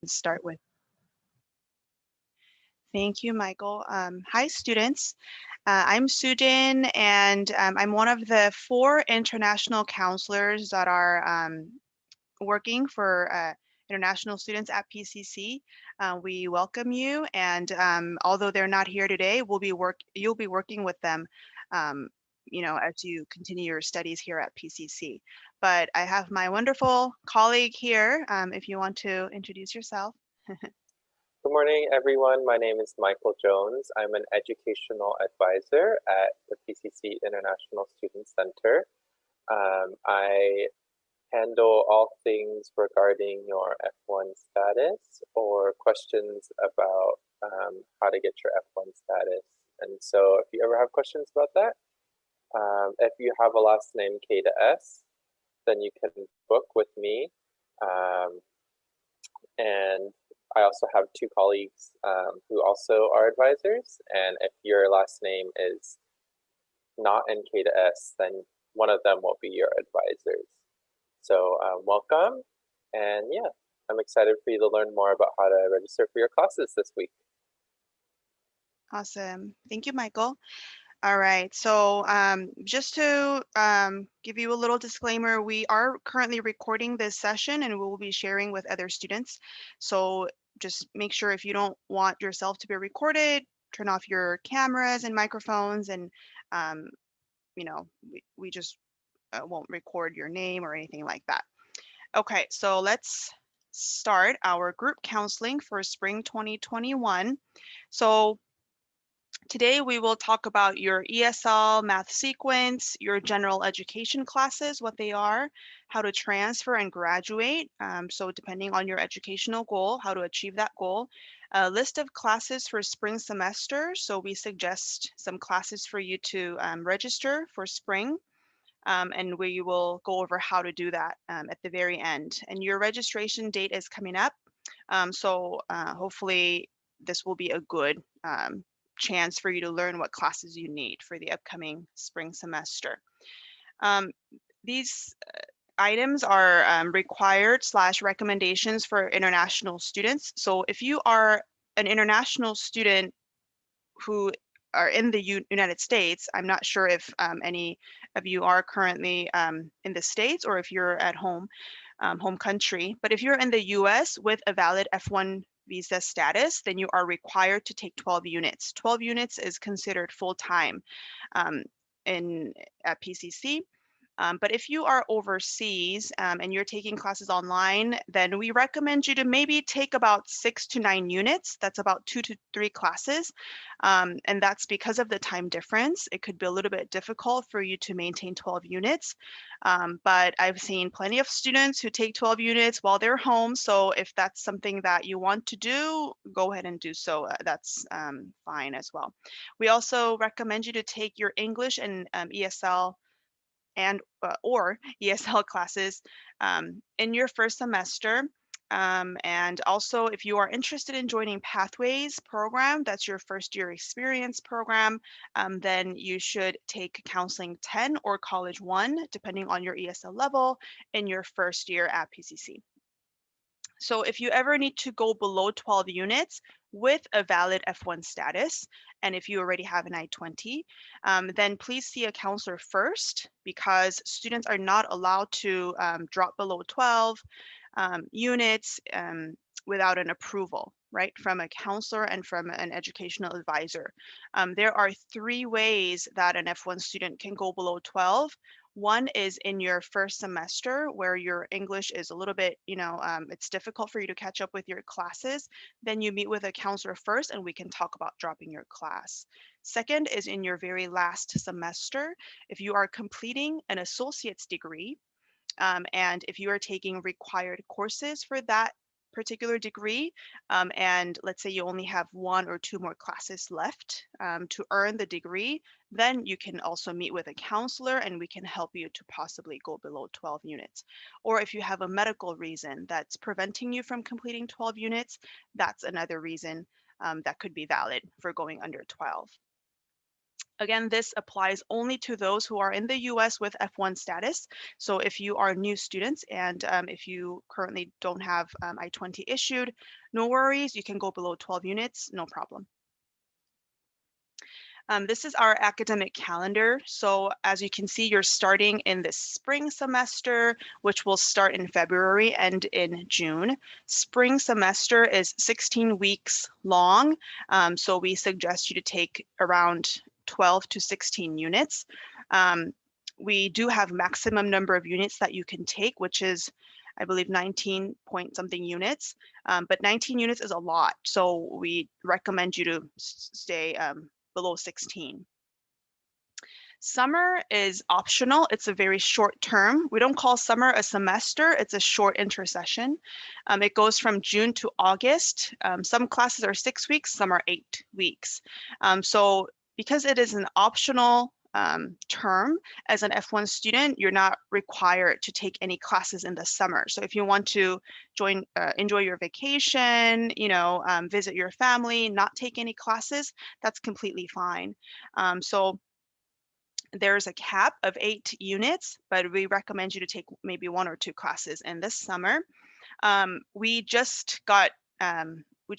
Start with. Thank you, Michael. Hi, students. I'm Sujin, and I'm one of the four international counselors that are working for international students at PCC. We welcome you, and although they're not here today, you'll be working with them, um, as you continue your studies here at PCC. But I have my wonderful colleague here. If you want to introduce yourself. Good morning, everyone. My name is Michael Jones. I'm an educational advisor at the PCC International Student Center. I handle all things regarding your F1 status or questions about how to get your F1 status. And so if you ever have questions about that, if you have a last name K to S, then you can book with me. And I also have two colleagues who also are advisors. And if your last name is not NK to S, then one of them will be your advisors. So welcome. And yeah, I'm excited for you to learn more about how to register for your classes this week. Awesome. Thank you, Michael. All right. So just to give you a little disclaimer, we are currently recording this session and we will be sharing with other students. So just make sure if you don't want yourself to be recorded, turn off your cameras and microphones and, um, we just won't record your name or anything like that. Okay, so let's start our group counseling for spring 2021. So today we will talk about your ESL math sequence, your general education classes, what they are, how to transfer and graduate. So depending on your educational goal, how to achieve that goal. A list of classes for spring semester. So we suggest some classes for you to register for spring. And we will go over how to do that at the very end. And your registration date is coming up. So hopefully this will be a good chance for you to learn what classes you need for the upcoming spring semester. These items are required/recommendations for international students. So if you are an international student who are in the United States, I'm not sure if any of you are currently in the States or if you're at home, home country. But if you're in the US with a valid F1 visa status, then you are required to take 12 units. 12 units is considered full-time um, in at PCC. But if you are overseas and you're taking classes online, then we recommend you to maybe take about 6 to 9 units. That's about 2 to 3 classes. And that's because of the time difference. It could be a little bit difficult for you to maintain 12 units. But I've seen plenty of students who take 12 units while they're home. So if that's something that you want to do, go ahead and do so. That's fine as well. We also recommend you to take your English and ESL and or ESL classes in your first semester. And also, if you are interested in joining Pathways program, that's your first year experience program, then you should take Counseling 10 or College 1, depending on your ESL level, in your first year at PCC. So if you ever need to go below 12 units with a valid F1 status, and if you already have an I-20, then please see a counselor first because students are not allowed to drop below 12 units without an approval, right, from a counselor and from an educational advisor. There are 3 ways that an F1 student can go below 12. One is in your first semester where your English is a little bit, it's difficult for you to catch up with your classes. Then you meet with a counselor first and we can talk about dropping your class. Second is in your very last semester. If you are completing an associate's degree, and if you are taking required courses for that particular degree, and let's say you only have 1 or 2 more classes left to earn the degree, then you can also meet with a counselor and we can help you to possibly go below 12 units. Or if you have a medical reason that's preventing you from completing 12 units, that's another reason that could be valid for going under 12. Again, this applies only to those who are in the US with F1 status. So if you are new students and if you currently don't have I-20 issued, no worries, you can go below 12 units, no problem. This is our academic calendar. So as you can see, you're starting in the spring semester, which will start in February and in June. Spring semester is 16 weeks long. So we suggest you to take around 12 to 16 units. We do have maximum number of units that you can take, which is I believe 19 point something units, but 19 units is a lot. So we recommend you to stay below 16. Summer is optional. It's a very short term. We don't call summer a semester. It's a short intersession. It goes from June to August. Some classes are 6 weeks, some are 8 weeks. So because it is an optional term, as an F1 student, you're not required to take any classes in the summer. So if you want to enjoy your vacation, visit your family, not take any classes, that's completely fine. So there's a cap of 8 units, but we recommend you to take maybe 1 or 2 classes in this summer. We just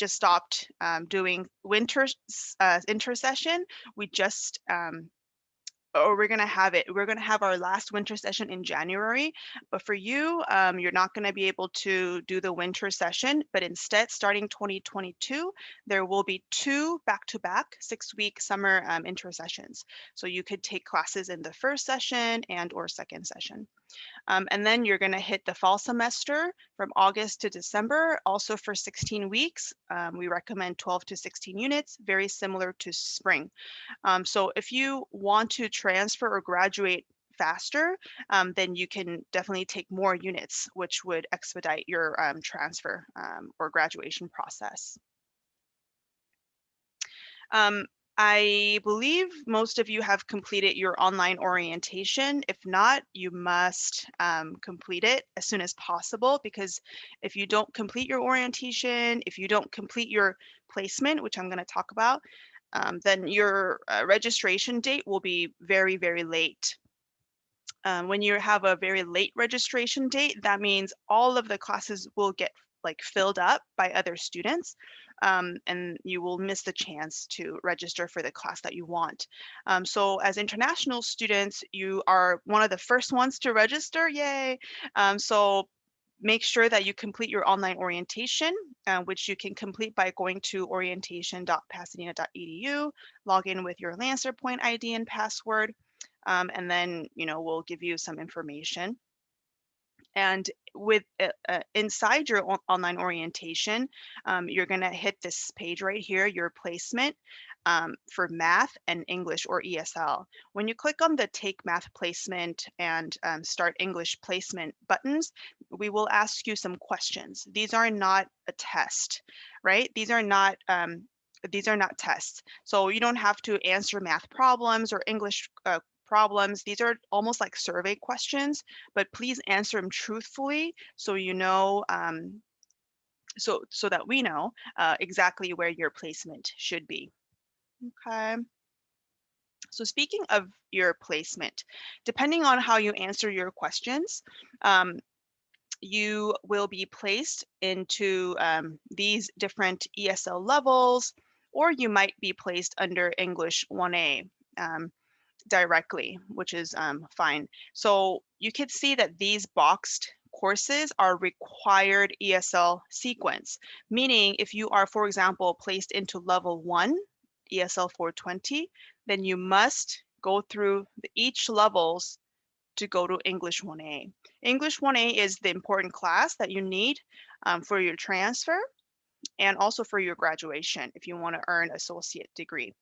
stopped doing winter intersession. We just we're gonna have our last winter session in January. But for you, you're not gonna be able to do the winter session, but instead, starting 2022, there will be 2 back-to-back 6-week summer intersessions. So you could take classes in the first session and or second session. And then you're going to hit the fall semester from August to December, also for 16 weeks. We recommend 12 to 16 units, very similar to spring. So if you want to transfer or graduate faster, then you can definitely take more units, which would expedite your transfer or graduation process. I believe most of you have completed your online orientation. If not, you must complete it as soon as possible, because if you don't complete your orientation, if you don't complete your placement, which I'm going to talk about, then your registration date will be very, very late. When you have a very late registration date, that means all of the classes will get filled up by other students, and you will miss the chance to register for the class that you want. So as international students, you are one of the first ones to register, yay! So make sure that you complete your online orientation, which you can complete by going to orientation.pasadena.edu, log in with your Lancer Point ID and password, and then we'll give you some information. And with inside your online orientation, you're going to hit this page right here, your placement for math and English or ESL. When you click on the Take Math Placement and Start English Placement buttons, we will ask you some questions. These are not a test, right? These are not tests. So you don't have to answer math problems or English problems. These are almost like survey questions, but please answer them truthfully so so that we know exactly where your placement should be. Okay. So speaking of your placement, depending on how you answer your questions, you will be placed into these different ESL levels, or you might be placed under English 1A. Directly, which is fine. So you could see that these boxed courses are required ESL sequence, meaning if you are, for example, placed into level 1, ESL 420, then you must go through each levels to go to English 1A. English 1A is the important class that you need for your transfer and also for your graduation if you want to earn associate degree.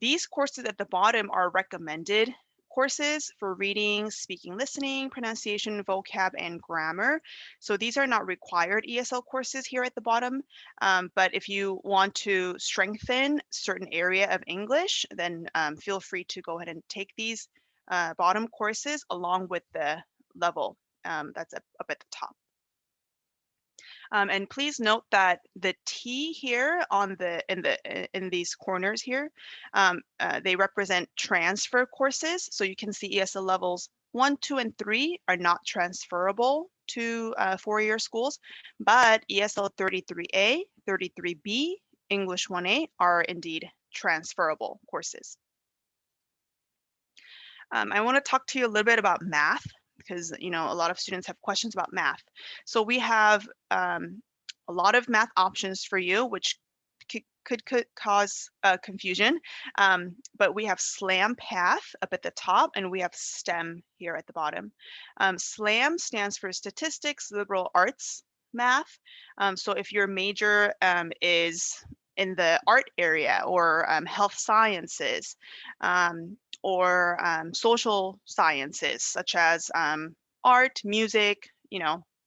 These courses at the bottom are recommended courses for reading, speaking, listening, pronunciation, vocab, and grammar. So these are not required ESL courses here at the bottom. But if you want to strengthen certain area of English, then feel free to go ahead and take these bottom courses along with the level that's up at the top. And please note that the T here on in these corners here, they represent transfer courses. So you can see ESL levels 1, 2, and 3 are not transferable to four-year schools, but ESL 33A, 33B, English 1A are indeed transferable courses. I want to talk to you a little bit about math because a lot of students have questions about math. So we have a lot of math options for you, which could cause confusion. But we have SLAM Path up at the top, and we have STEM here at the bottom. SLAM stands for Statistics, Liberal Arts, Math. So if your major is in the art area or health sciences, or social sciences such as art, music,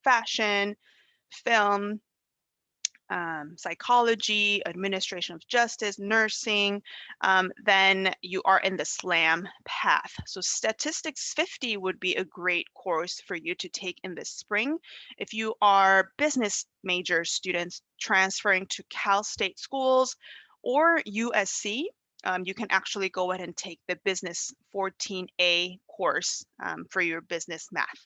fashion, film, psychology, administration of justice, nursing, then you are in the SLAM path. So Statistics 50 would be a great course for you to take in the spring. If you are business major students transferring to Cal State schools or USC, you can actually go ahead and take the Business 14A course for your business math.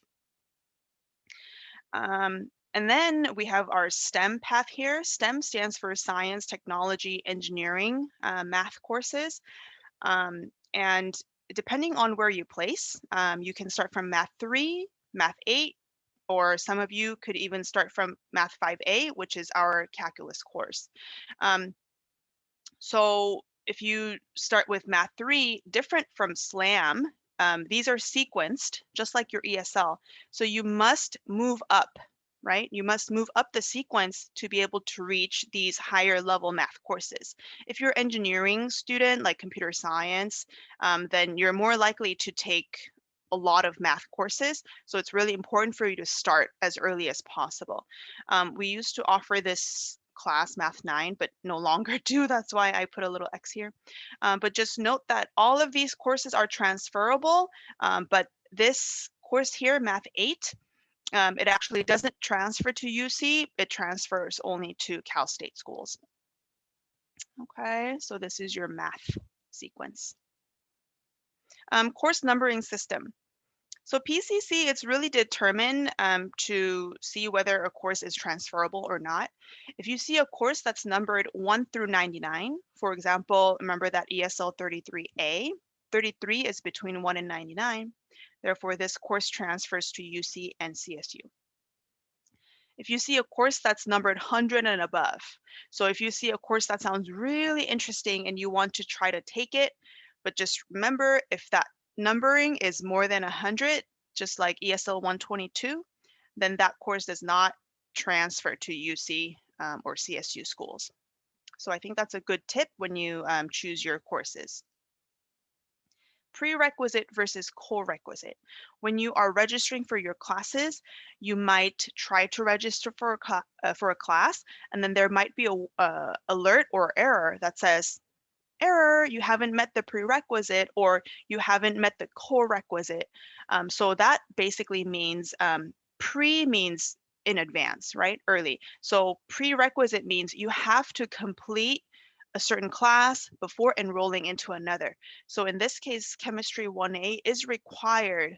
And then we have our STEM path here. STEM stands for Science, Technology, Engineering, math courses. And depending on where you place, you can start from Math 3, Math 8, or some of you could even start from Math 5A, which is our calculus course. So if you start with Math 3, different from SLAM, these are sequenced, just like your ESL. So you must move up, right? You must move up the sequence to be able to reach these higher level math courses. If you're an engineering student, like computer science, then you're more likely to take a lot of math courses. So it's really important for you to start as early as possible. We used to offer this class Math 9, but no longer do. That's why I put a little X here. But just note that all of these courses are transferable, but this course here, Math 8, it actually doesn't transfer to UC, it transfers only to Cal State schools. Okay, so this is your math sequence. Course numbering system. So PCC, it's really determined to see whether a course is transferable or not. If you see a course that's numbered 1 through 99, for example, remember that ESL 33A, 33 is between 1 and 99. Therefore, this course transfers to UC and CSU. If you see a course that's numbered 100 and above, so if you see a course that sounds really interesting and you want to try to take it, but just remember, if that numbering is more than 100, just like ESL 122, then that course does not transfer to UC or CSU schools. So I think that's a good tip when you choose your courses. Prerequisite versus co-requisite. When you are registering for your classes, you might try to register for a class, and then there might be a alert or error that says, error, you haven't met the prerequisite or you haven't met the co-requisite. So that basically means pre means in advance, right? Early. So prerequisite means you have to complete a certain class before enrolling into another. So in this case, Chemistry 1A is required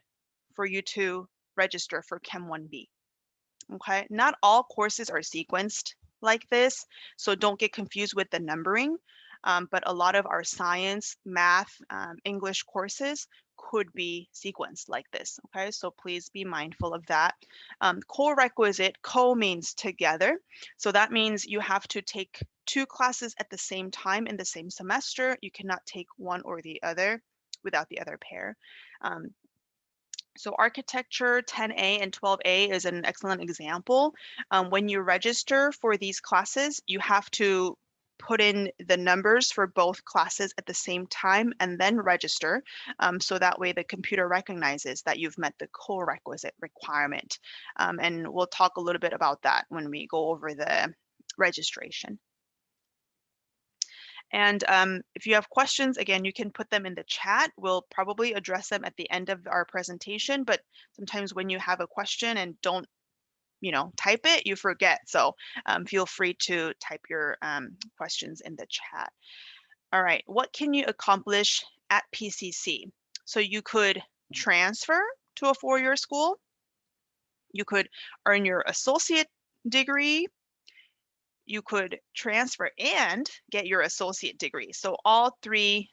for you to register for Chem 1B. Okay, not all courses are sequenced like this, so don't get confused with the numbering. But a lot of our science, math, English courses could be sequenced like this. Okay, so please be mindful of that. Co-requisite, co means together. So that means you have to take 2 classes at the same time in the same semester. You cannot take one or the other without the other pair. So architecture 10A and 12A is an excellent example. When you register for these classes, you have to put in the numbers for both classes at the same time and then register. So that way the computer recognizes that you've met the co-requisite requirement. And we'll talk a little bit about that when we go over the registration. And if you have questions, again, you can put them in the chat. We'll probably address them at the end of our presentation, but sometimes when you have a question and don't type it, you forget. So feel free to type your questions in the chat. All right, what can you accomplish at PCC? So you could transfer to a four-year school. You could earn your associate degree. You could transfer and get your associate degree. So all three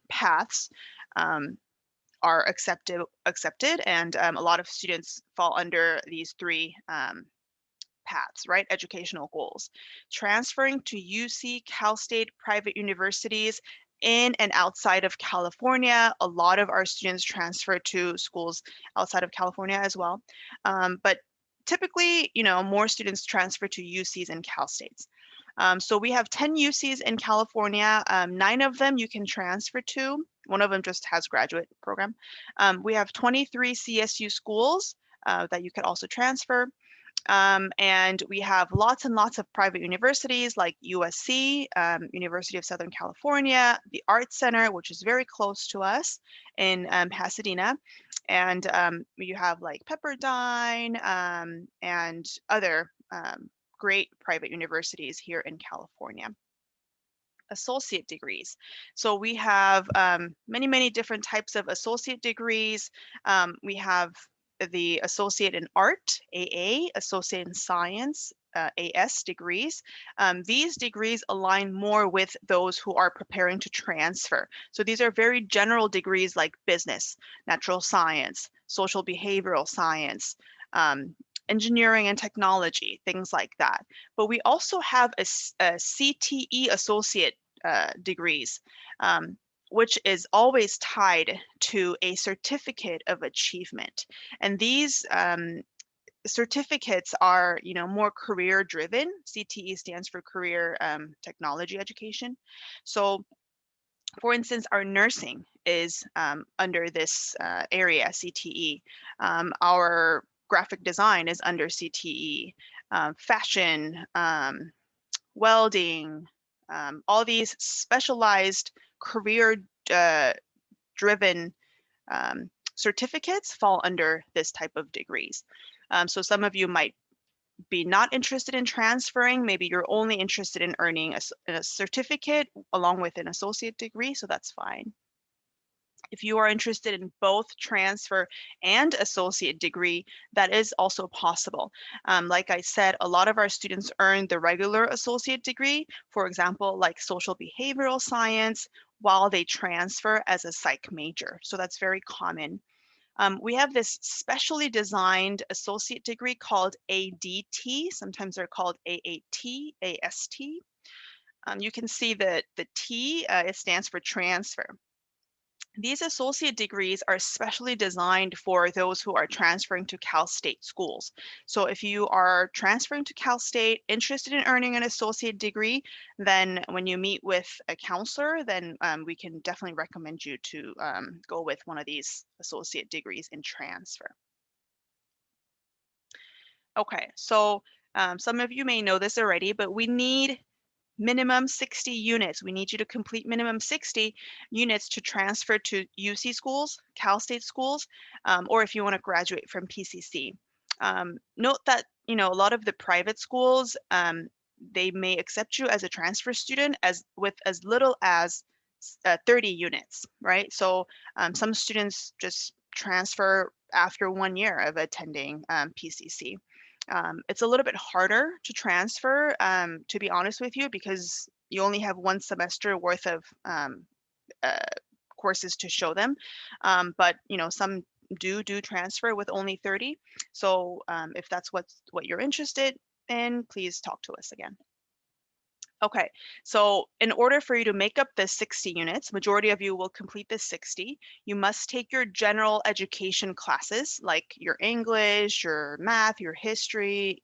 paths are accepted, and a lot of students fall under these three paths, right? Educational goals. Transferring to UC, Cal State, private universities in and outside of California. A lot of our students transfer to schools outside of California as well. But typically, more students transfer to UCs and Cal States. So we have 10 UCs in California. 9 of them you can transfer to. One of them just has graduate program. We have 23 CSU schools that you could also transfer. And we have lots and lots of private universities like USC, University of Southern California, the Art Center, which is very close to us in Pasadena. And you have like Pepperdine and other great private universities here in California. Associate degrees. So we have many, many different types of associate degrees. We have the Associate in Art, AA, Associate in Science, AS degrees. These degrees align more with those who are preparing to transfer. So these are very general degrees like business, natural science, social behavioral science, engineering and technology, things like that. But we also have a CTE associate degrees, which is always tied to a certificate of achievement. And these certificates are, more career driven. CTE stands for career technology education. So for instance, our nursing is under this area, CTE. Our graphic design is under CTE. Fashion, welding, all these specialized career driven certificates fall under this type of degrees. So some of you might be not interested in transferring. Maybe you're only interested in earning a certificate along with an associate degree, so that's fine. If you are interested in both transfer and associate degree, that is also possible. Like I said, a lot of our students earn the regular associate degree, for example, like social behavioral science, while they transfer as a psych major. So that's very common. We have this specially designed associate degree called ADT. Sometimes they're called AAT, AST. You can see that the T, it stands for transfer. These associate degrees are specially designed for those who are transferring to Cal State schools. So if you are transferring to Cal State, interested in earning an associate degree, then when you meet with a counselor, then we can definitely recommend you to go with one of these associate degrees in transfer. Okay, so some of you may know this already, but we need minimum 60 units. We need you to complete minimum 60 units to transfer to UC schools, Cal State schools, or if you want to graduate from PCC. Note that, a lot of the private schools, they may accept you as a transfer student with as little as 30 units, right? So some students just transfer after 1 year of attending PCC. It's a little bit harder to transfer, to be honest with you, because you only have 1 semester worth of courses to show them. But some do transfer with only 30. So if that's what you're interested in, please talk to us again. Okay, so in order for you to make up the 60 units, majority of you will complete the 60, you must take your general education classes like your English, your math, your history,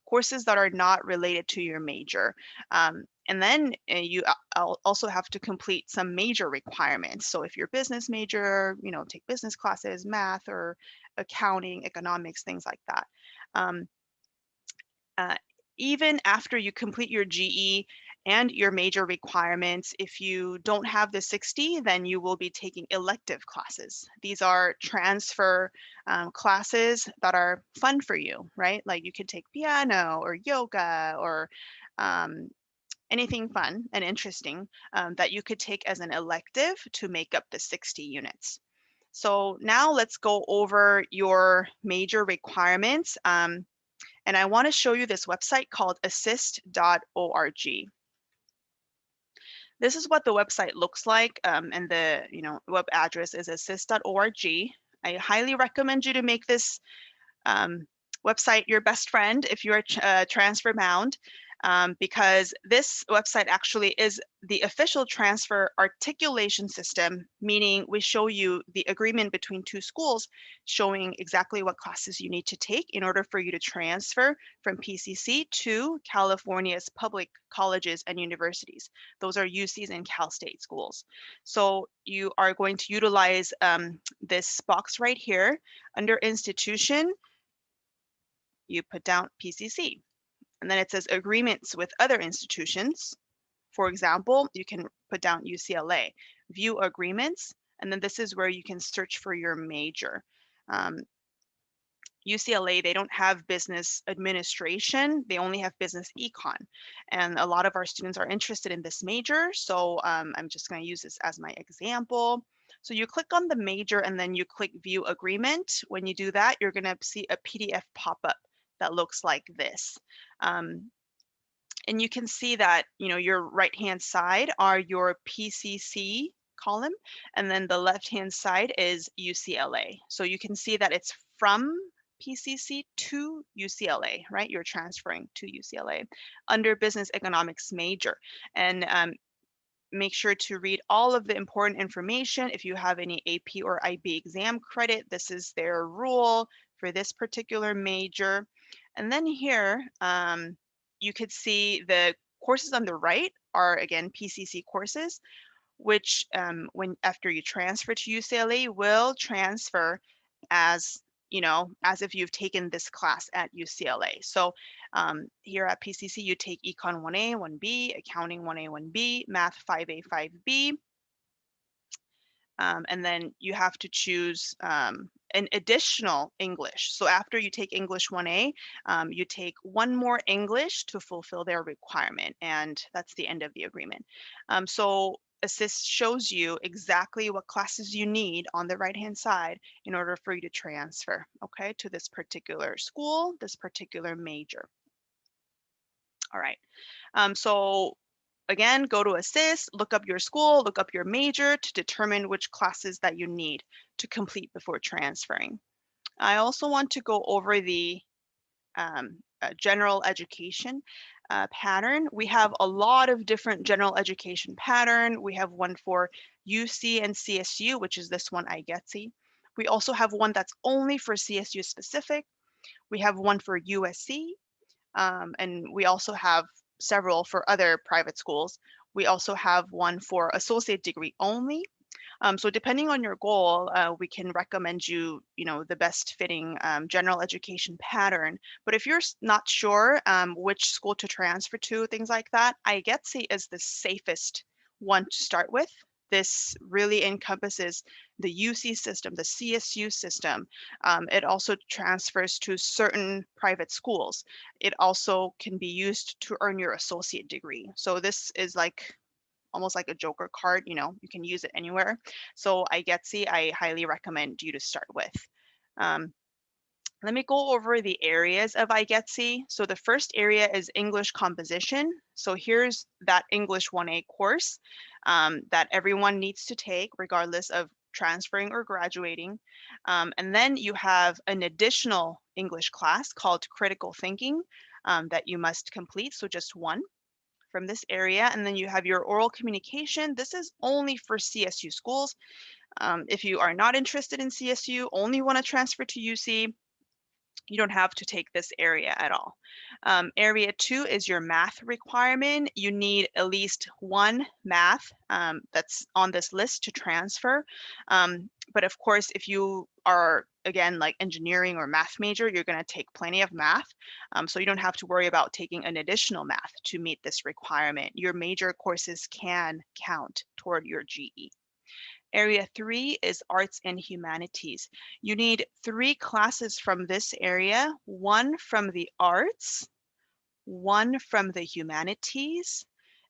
courses that are not related to your major. And then you also have to complete some major requirements. So if you're business major, take business classes, math or accounting, economics, things like that. Even after you complete your GE, and your major requirements. If you don't have the 60, then you will be taking elective classes. These are transfer classes that are fun for you, right? Like you could take piano or yoga or anything fun and interesting that you could take as an elective to make up the 60 units. So now let's go over your major requirements. And I want to show you this website called assist.org. This is what the website looks like, and the web address is assist.org. I highly recommend you to make this website your best friend if you're transfer bound, because this website actually is the official transfer articulation system, meaning we show you the agreement between two schools showing exactly what classes you need to take in order for you to transfer from PCC to California's public colleges and universities. Those are UCs and Cal State schools. So you are going to utilize this box right here under institution. You put down PCC, and then it says agreements with other institutions. For example, you can put down UCLA, view agreements, and then this is where you can search for your major. UCLA, they don't have business administration, they only have business econ. And a lot of our students are interested in this major, so I'm just going to use this as my example. So you click on the major and then you click view agreement. When you do that, you're going to see a PDF pop up that looks like this. And you can see that, your right-hand side are your PCC column, and then the left-hand side is UCLA. So you can see that it's from PCC to UCLA, right? You're transferring to UCLA under business economics major. And make sure to read all of the important information. If you have any AP or IB exam credit, this is their rule for this particular major. And then here, you could see the courses on the right are, again, PCC courses, which after you transfer to UCLA will transfer as as if you've taken this class at UCLA. So here at PCC, you take Econ 1A, 1B, Accounting 1A, 1B, Math 5A, 5B, and then you have to choose an additional English. So after you take English 1A, you take one more English to fulfill their requirement, and that's the end of the agreement. So Assist shows you exactly what classes you need on the right-hand side in order for you to transfer, okay, to this particular school, this particular major. All right. So again, go to Assist, look up your school, look up your major to determine which classes that you need to complete before transferring. I also want to go over the general education pattern. We have a lot of different general education pattern. We have one for UC and CSU, which is this one, IGETC. We also have one that's only for CSU specific. We have one for USC, and we also have several for other private schools. We also have one for associate degree only. So depending on your goal, we can recommend you, the best fitting general education pattern. But if you're not sure which school to transfer to, things like that, IGETC is the safest one to start with. This really encompasses the UC system, the CSU system. It also transfers to certain private schools. It also can be used to earn your associate degree. So this is like almost like a joker card, you can use it anywhere. So IGETC, I highly recommend you to start with. Let me go over the areas of IGETC. So the first area is English composition. So here's that English 1A course that everyone needs to take regardless of transferring or graduating. And then you have an additional English class called critical thinking that you must complete. So just one from this area. And then you have your oral communication. This is only for CSU schools. If you are not interested in CSU, only want to transfer to UC, you don't have to take this area at all. Area 2 is your math requirement. You need at least one math that's on this list to transfer. But of course, if you are, again, like engineering or math major, you're going to take plenty of math. So you don't have to worry about taking an additional math to meet this requirement. Your major courses can count toward your GE. Area 3 is arts and humanities. You need 3 classes from this area, one from the arts, one from the humanities,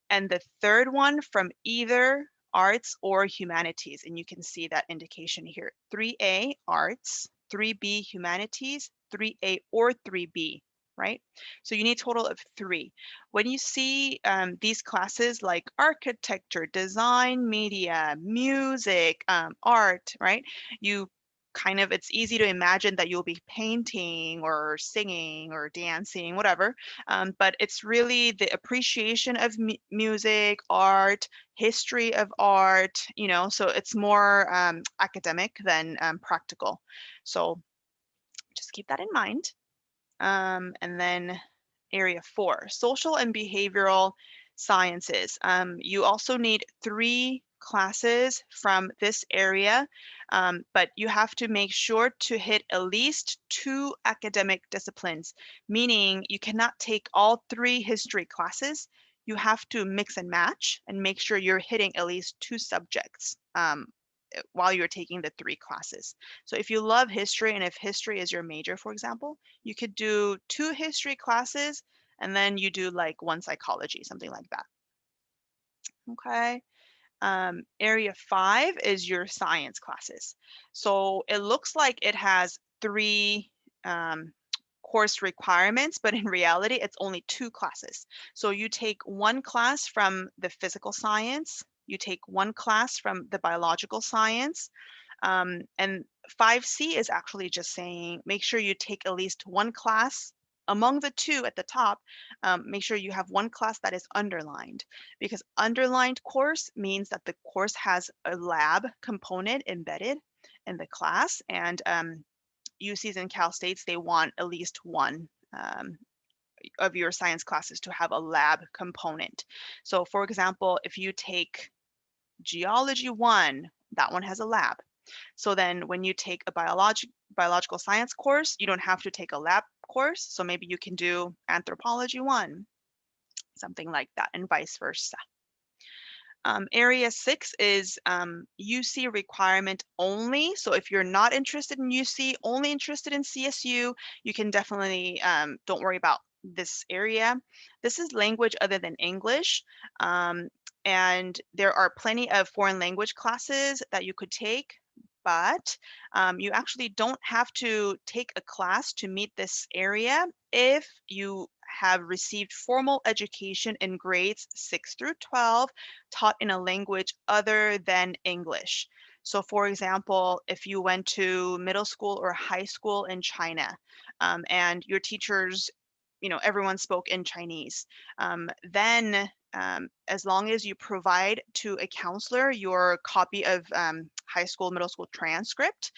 and the third one from either arts or humanities. And you can see that indication here. 3A arts, 3B humanities, 3A or 3B, right? So you need a total of 3. When you see these classes like architecture, design, media, music, art, right? It's easy to imagine that you'll be painting or singing or dancing, whatever. But it's really the appreciation of music, art, history of art, so it's more academic than practical. So just keep that in mind. And then area 4, social and behavioral sciences. You also need 3 classes from this area, but you have to make sure to hit at least 2 academic disciplines, meaning you cannot take all 3 history classes. You have to mix and match and make sure you're hitting at least 2 subjects while you're taking the 3 classes. So if you love history and if history is your major, for example, you could do 2 history classes and then you do like 1 psychology, something like that. Okay. Area 5 is your science classes. So it looks like it has 3 course requirements, but in reality, it's only 2 classes. So you take 1 class from the physical science, you take 1 class from the biological science, and 5C is actually just saying, make sure you take at least 1 class among the 2 at the top. Make sure you have 1 class that is underlined, because underlined course means that the course has a lab component embedded in the class, and UCs and Cal States, they want at least one of your science classes to have a lab component. So for example, if you take Geology 1, that one has a lab. So then when you take a biological science course, you don't have to take a lab course. So maybe you can do Anthropology 1, something like that, and vice versa. Area 6 is UC requirement only. So if you're not interested in UC, only interested in CSU, you can definitely, don't worry about this area. This is language other than English. And there are plenty of foreign language classes that you could take, but you actually don't have to take a class to meet this area if you have received formal education in grades 6 through 12 taught in a language other than English. So for example, if you went to middle school or high school in China, and your teachers, everyone spoke in Chinese, then as long as you provide to a counselor your copy of high school, middle school transcript,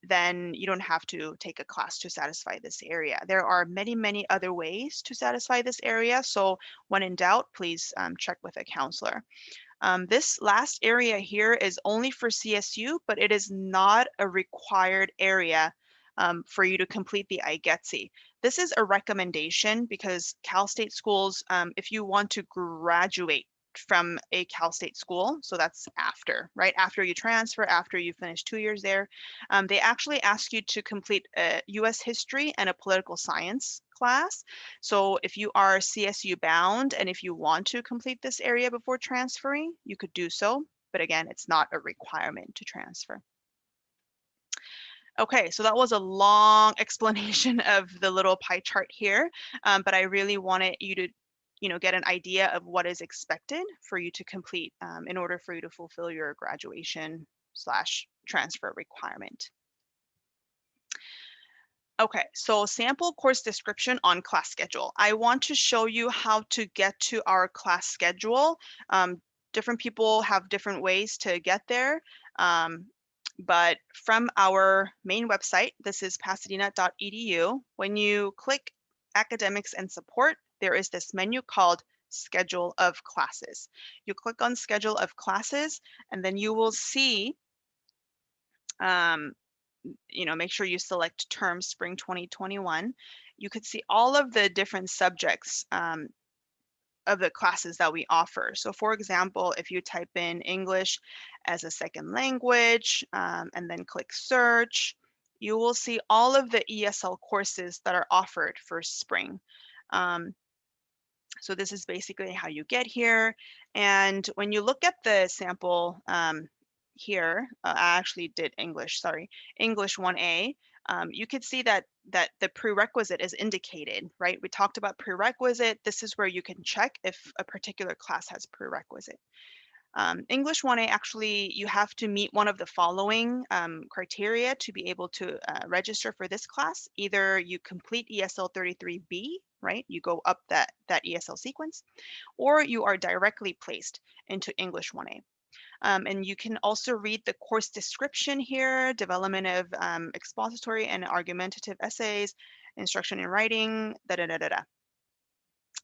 then you don't have to take a class to satisfy this area. There are many, many other ways to satisfy this area. So when in doubt, please check with a counselor. This last area here is only for CSU, but it is not a required area for you to complete the IGETC. This is a recommendation because Cal State schools, if you want to graduate from a Cal State school, so that's after, right? After you transfer, after you finish 2 years there, they actually ask you to complete a US history and a political science class. So if you are CSU bound and if you want to complete this area before transferring, you could do so. But again, it's not a requirement to transfer. Okay, so that was a long explanation of the little pie chart here, but I really wanted you to, get an idea of what is expected for you to complete in order for you to fulfill your graduation/transfer requirement. Okay, so sample course description on class schedule. I want to show you how to get to our class schedule. Different people have different ways to get there. But from our main website, this is pasadena.edu, when you click academics and support, there is this menu called schedule of classes. You click on schedule of classes, and then you will see, make sure you select term spring 2021. You could see all of the different subjects of the classes that we offer. So for example, if you type in English as a second language and then click search, you will see all of the ESL courses that are offered for spring. So this is basically how you get here. And when you look at the sample here, I actually did English, sorry, English 1A, you could see that the prerequisite is indicated, right? We talked about prerequisite. This is where you can check if a particular class has prerequisite. English 1A, actually, you have to meet one of the following criteria to be able to register for this class. Either you complete ESL 33B, right? You go up that ESL sequence, or you are directly placed into English 1A. And you can also read the course description here, development of expository and argumentative essays, instruction in writing, da-da-da-da-da.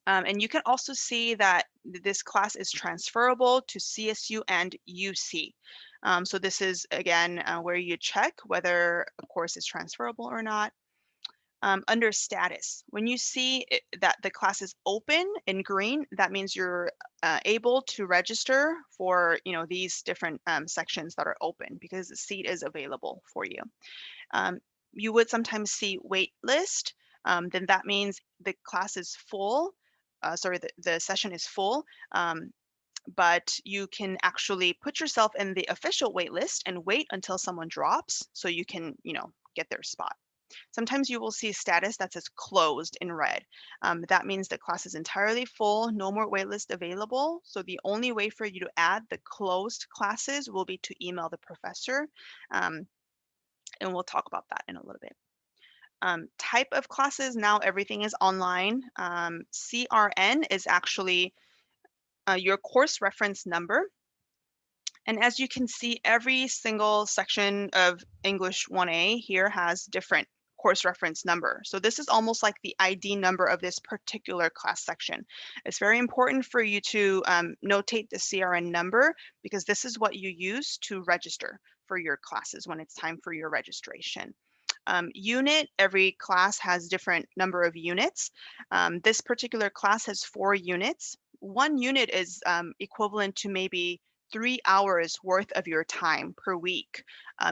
And you can also see that this class is transferable to CSU and UC. So this is, again, where you check whether a course is transferable or not. Under status, when you see that the class is open in green, that means you're able to register for these different sections that are open because the seat is available for you. You would sometimes see wait list, then that means the class is full. Sorry, the session is full, but you can actually put yourself in the official wait list and wait until someone drops so you can get their spot. Sometimes you will see status that says closed in red. That means the class is entirely full, no more waitlist available. So the only way for you to add the closed classes will be to email the professor. And we'll talk about that in a little bit. Type of classes, now everything is online. CRN is actually your course reference number. And as you can see, every single section of English 1A here has different course reference number. So this is almost like the ID number of this particular class section. It's very important for you to notate the CRN number because this is what you use to register for your classes when it's time for your registration. Unit, every class has different number of units. This particular class has 4 units. 1 unit is equivalent to maybe 3 hours worth of your time per week,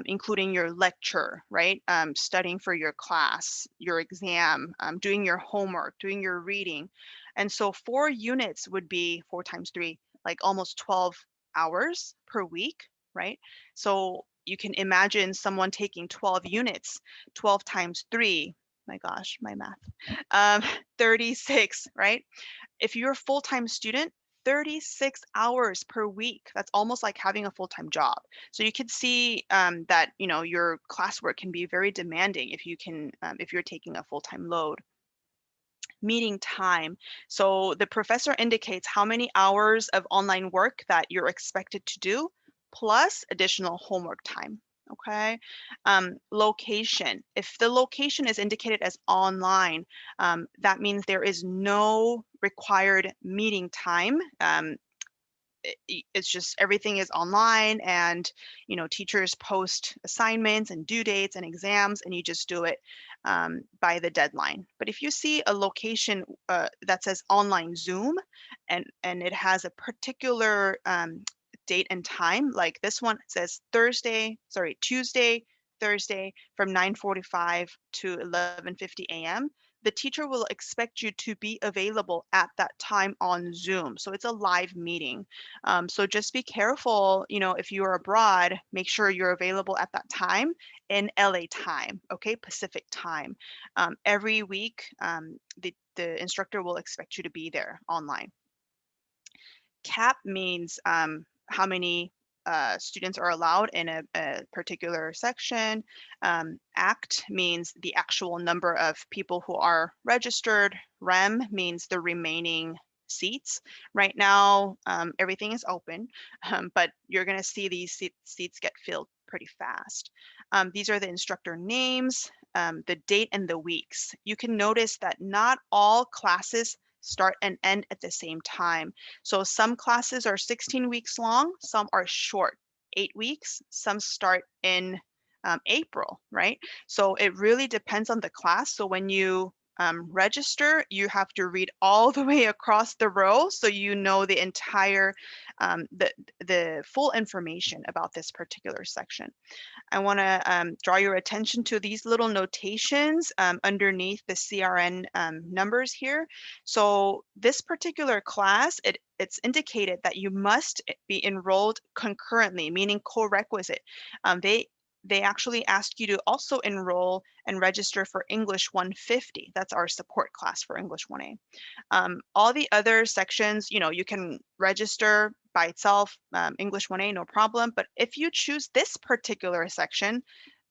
including your lecture, right? Studying for your class, your exam, doing your homework, doing your reading. And so 4 units would be 4 times 3, like almost 12 hours per week, right? So you can imagine someone taking 12 units, 12 times 3, my gosh, my math, 36, right? If you're a full-time student, 36 hours per week. That's almost like having a full-time job. So you could see that your classwork can be very demanding if you're taking a full-time load. Meeting time. So the professor indicates how many hours of online work that you're expected to do, plus additional homework time. Okay. Location. If the location is indicated as online, that means there is no required meeting time. It's just everything is online, and teachers post assignments and due dates and exams, and you just do it by the deadline. But if you see a location that says online Zoom and it has a particular date and time, like this one says Tuesday, Thursday from 9:45 to 11:50 a.m., the teacher will expect you to be available at that time on Zoom. So it's a live meeting. So just be careful, if you are abroad, make sure you're available at that time in LA time, okay, Pacific time. Every week, the instructor will expect you to be there online. Cap means how many students are allowed in a particular section. ACT means the actual number of people who are registered. REM means the remaining seats. Right now, everything is open, but you're going to see these seats get filled pretty fast. These are the instructor names. the date and the weeks, you can notice that not all classes start and end at the same time. So some classes are 16 weeks long, some are short, 8 weeks, some start in April, right? So it really depends on the class. So when you register, you have to read all the way across the row so you know the entire, the full information about this particular section. I want to draw your attention to these little notations underneath the CRN numbers here. So this particular class, it's indicated that you must be enrolled concurrently, meaning co-requisite. They actually ask you to also enroll and register for English 150. That's our support class for English 1A. All the other sections, you can register by itself, English 1A, no problem. But if you choose this particular section,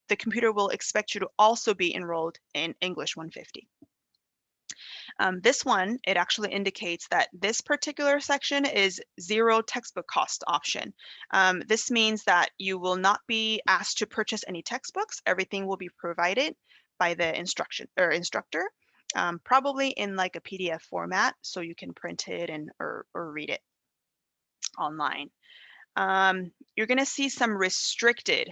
the computer will expect you to also be enrolled in English 150. This one, it actually indicates that this particular section is zero textbook cost option. This means that you will not be asked to purchase any textbooks. Everything will be provided by the instructor, probably in like a PDF format, so you can print it or read it online. You're going to see some restricted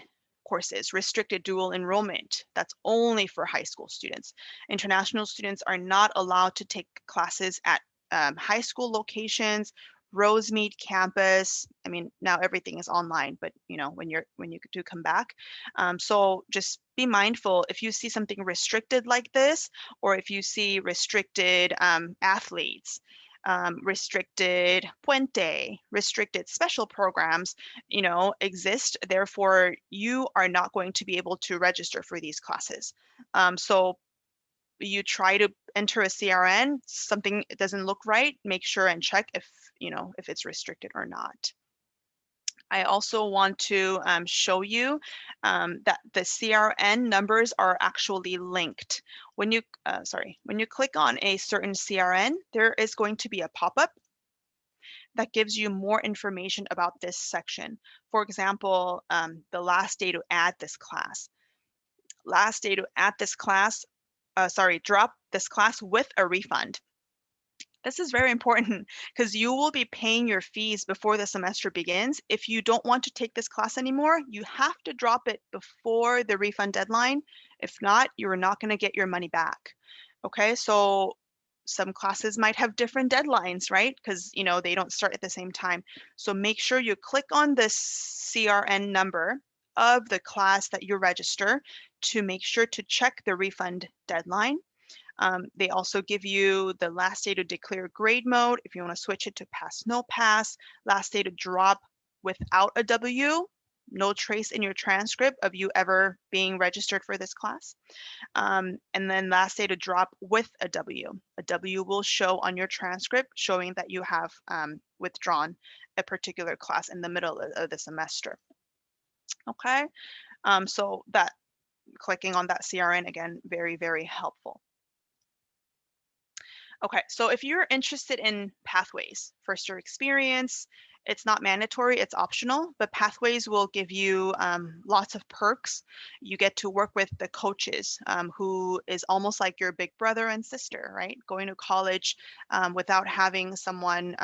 courses, restricted dual enrollment. That's only for high school students. International students are not allowed to take classes at high school locations, Rosemead campus. I mean, now everything is online, but when you do come back. So just be mindful if you see something restricted like this, or if you see restricted athletes, restricted puente, restricted special programs, exist. Therefore, you are not going to be able to register for these classes. So you try to enter a CRN, something doesn't look right, make sure and check if it's restricted or not. I also want to show you that the CRN numbers are actually linked. When you click on a certain CRN, there is going to be a pop-up that gives you more information about this section. For example, the last day to add this class. Last day to add this class, drop this class with a refund. This is very important because you will be paying your fees before the semester begins. If you don't want to take this class anymore, you have to drop it before the refund deadline. If not, you're not going to get your money back. Okay, so some classes might have different deadlines, right? Because they don't start at the same time. So make sure you click on this CRN number of the class that you register to make sure to check the refund deadline. They also give you the last day to declare grade mode if you want to switch it to pass, no pass, last day to drop without a W, no trace in your transcript of you ever being registered for this class. And then last day to drop with a W. A W will show on your transcript showing that you have withdrawn a particular class in the middle of the semester. Okay, so that clicking on that CRN, again, very, very helpful. Okay, so if you're interested in Pathways, first year experience, it's not mandatory, it's optional, but Pathways will give you lots of perks. You get to work with the coaches who is almost like your big brother and sister, right? Going to college without having someone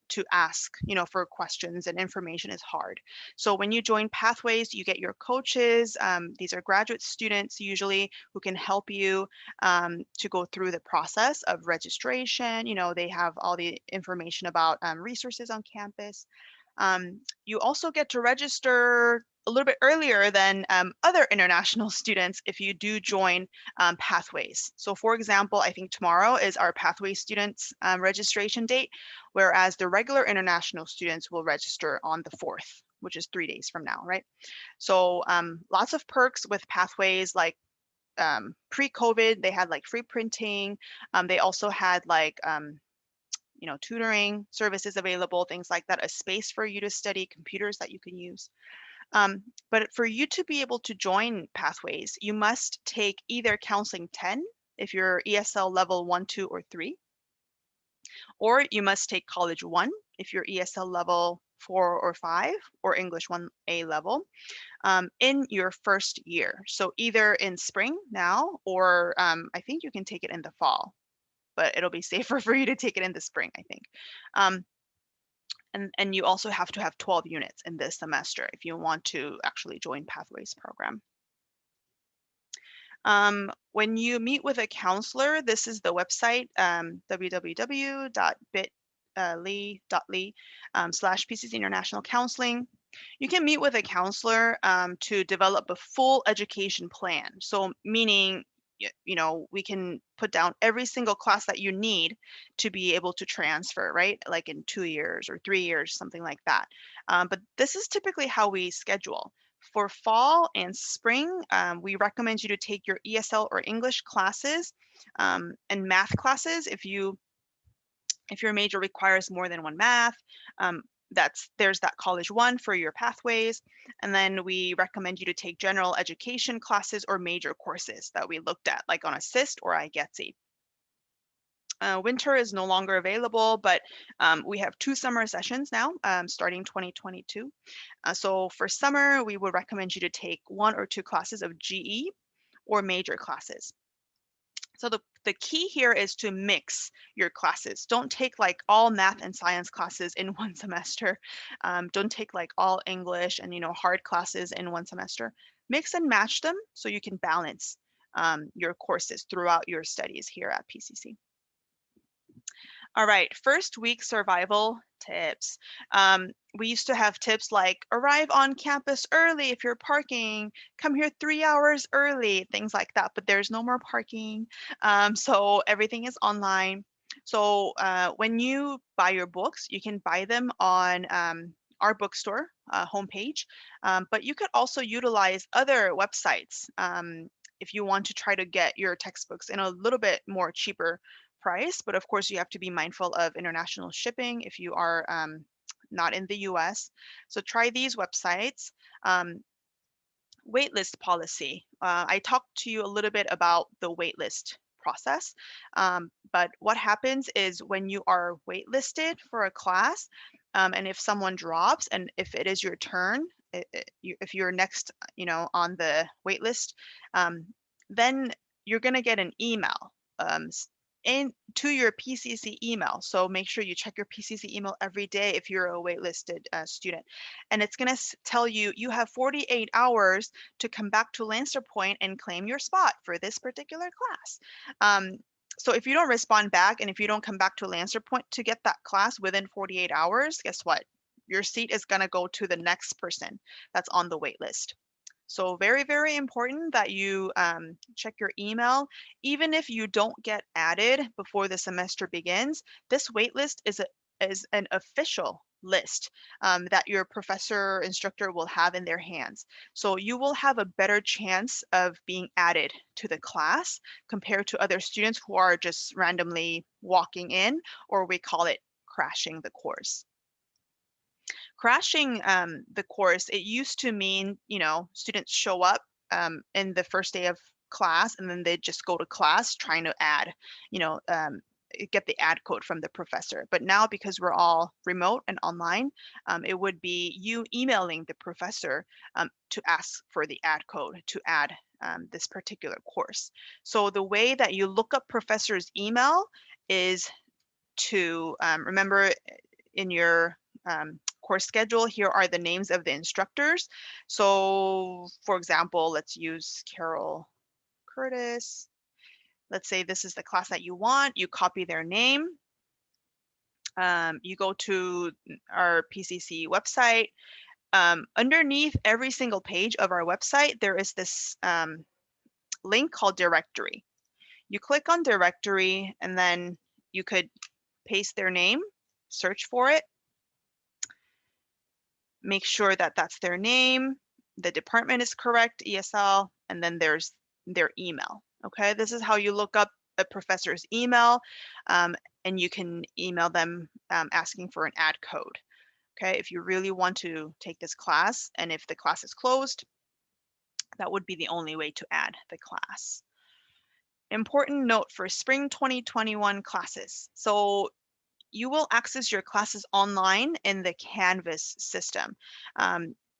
to ask, for questions and information is hard. So when you join Pathways, you get your coaches. These are graduate students usually who can help you to go through the process of registration. They have all the information about resources on campus. You also get to register a little bit earlier than other international students if you do join Pathways. So for example, I think tomorrow is our Pathways students registration date, whereas the regular international students will register on the 4th, which is 3 days from now, right? So lots of perks with Pathways, like pre-COVID, they had like free printing. They also had like tutoring services available, things like that, a space for you to study, computers that you can use. But for you to be able to join Pathways, you must take either Counseling 10 if you're ESL level 1, 2, or 3, or you must take College 1 if you're ESL level 4 or 5 or English 1A level in your first year. So either in spring now, or I think you can take it in the fall, but it'll be safer for you to take it in the spring, I think. And you also have to have 12 units in this semester if you want to actually join Pathways program. When you meet with a counselor, this is the website, www.bit.ly/PCC International Counseling. You can meet with a counselor to develop a full education plan. So meaning, we can put down every single class that you need to be able to transfer, right? Like in 2 years or 3 years, something like that. But this is typically how we schedule. For fall and spring, we recommend you to take your ESL or English classes and math classes if your major requires more than one math. There's that college one for your pathways. And then we recommend you to take general education classes or major courses that we looked at, like on Assist or iGetsy. Winter is no longer available, but we have 2 summer sessions now, starting 2022. So for summer, we would recommend you to take 1 or 2 classes of GE or major classes. So the key here is to mix your classes. Don't take like all math and science classes in one semester. Don't take like all English and hard classes in one semester. Mix and match them so you can balance your courses throughout your studies here at PCC. All right, first week survival tips. We used to have tips like arrive on campus early if you're parking, come here 3 hours early, things like that, but there's no more parking. So everything is online. So when you buy your books, you can buy them on our bookstore homepage, but you could also utilize other websites if you want to try to get your textbooks in a little bit more cheaper price, but of course you have to be mindful of international shipping if you are not in the US. So try these websites. Waitlist policy. I talked to you a little bit about the waitlist process, but what happens is when you are waitlisted for a class, and if someone drops, and if it is your turn, if you're next, on the waitlist, then you're going to get an email to your PCC email. So make sure you check your PCC email every day if you're a waitlisted student. And it's going to tell you you have 48 hours to come back to Lancer Point and claim your spot for this particular class. So if you don't respond back and if you don't come back to Lancer Point to get that class within 48 hours, guess what? Your seat is going to go to the next person that's on the wait list. So very, very important that you check your email. Even if you don't get added before the semester begins, this waitlist is an official list that your professor instructor will have in their hands. So you will have a better chance of being added to the class compared to other students who are just randomly walking in, or we call it crashing the course. Crashing the course, it used to mean, students show up in the first day of class and then they just go to class trying to add, get the ad code from the professor. But now because we're all remote and online, it would be you emailing the professor to ask for the ad code to add this particular course. So the way that you look up professor's email is to remember in your course schedule, here are the names of the instructors. So for example, let's use Carol Curtis. Let's say this is the class that you want. You copy their name. You go to our PCC website. Underneath every single page of our website, there is this link called directory. You click on directory and then you could paste their name, search for it, make sure that that's their name, the department is correct, ESL, and then there's their email. Okay, this is how you look up a professor's email, and you can email them asking for an ad code. Okay, if you really want to take this class, and if the class is closed, that would be the only way to add the class. Important note for spring 2021 classes. So you will access your classes online in the Canvas system.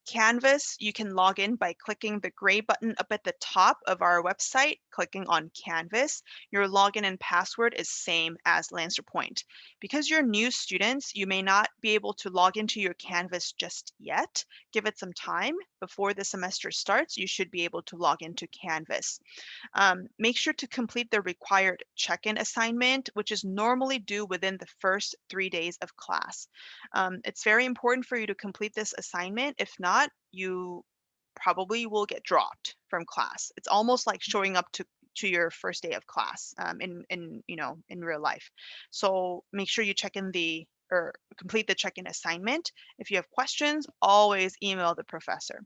Canvas, you can log in by clicking the gray button up at the top of our website, clicking on Canvas. Your login and password is same as Lancer Point. Because you're new students, you may not be able to log into your Canvas just yet. Give it some time. Before the semester starts, you should be able to log into Canvas. Make sure to complete the required check-in assignment, which is normally due within the first 3 days of class. It's very important for you to complete this assignment. If not, you probably will get dropped from class. It's almost like showing up to your first day of class in real life. So make sure you check in the or complete the check-in assignment. If you have questions, always email the professor.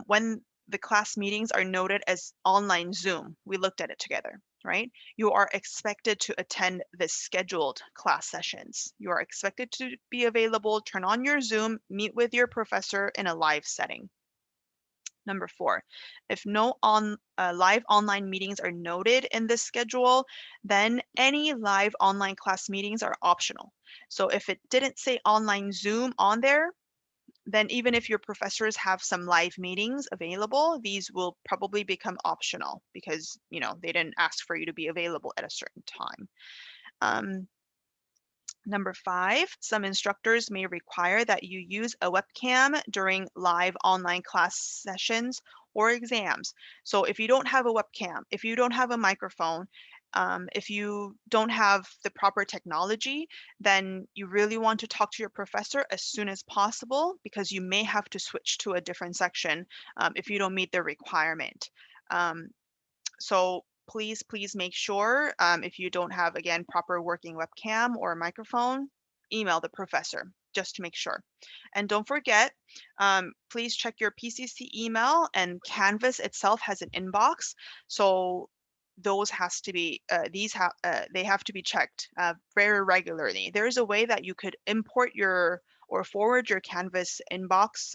When the class meetings are noted as online Zoom, we looked at it together, right? You are expected to attend the scheduled class sessions. You are expected to be available, turn on your Zoom, meet with your professor in a live setting. Number 4, if no live online meetings are noted in this schedule, then any live online class meetings are optional. So if it didn't say online Zoom on there, then even if your professors have some live meetings available, these will probably become optional because, they didn't ask for you to be available at a certain time. Number 5, some instructors may require that you use a webcam during live online class sessions or exams. So if you don't have a webcam, if you don't have a microphone, if you don't have the proper technology, then you really want to talk to your professor as soon as possible because you may have to switch to a different section if you don't meet the requirement. So please make sure if you don't have, again, proper working webcam or microphone, email the professor just to make sure. And don't forget, please check your PCC email, and Canvas itself has an inbox. So those has to be, they have to be checked very regularly. There is a way that you could import your or forward your Canvas inbox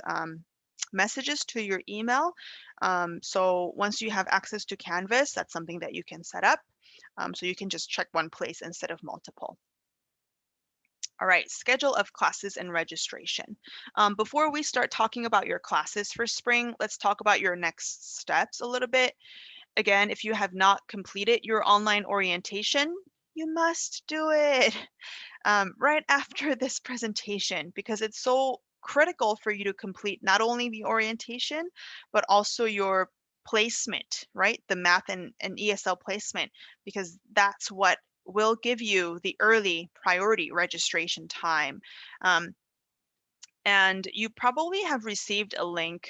messages to your email. So once you have access to Canvas, that's something that you can set up. So you can just check one place instead of multiple. All right, schedule of classes and registration. Before we start talking about your classes for spring, let's talk about your next steps a little bit. Again, if you have not completed your online orientation, you must do it right after this presentation because it's so critical for you to complete not only the orientation, but also your placement, right? The math and ESL placement, because that's what will give you the early priority registration time. And you probably have received a link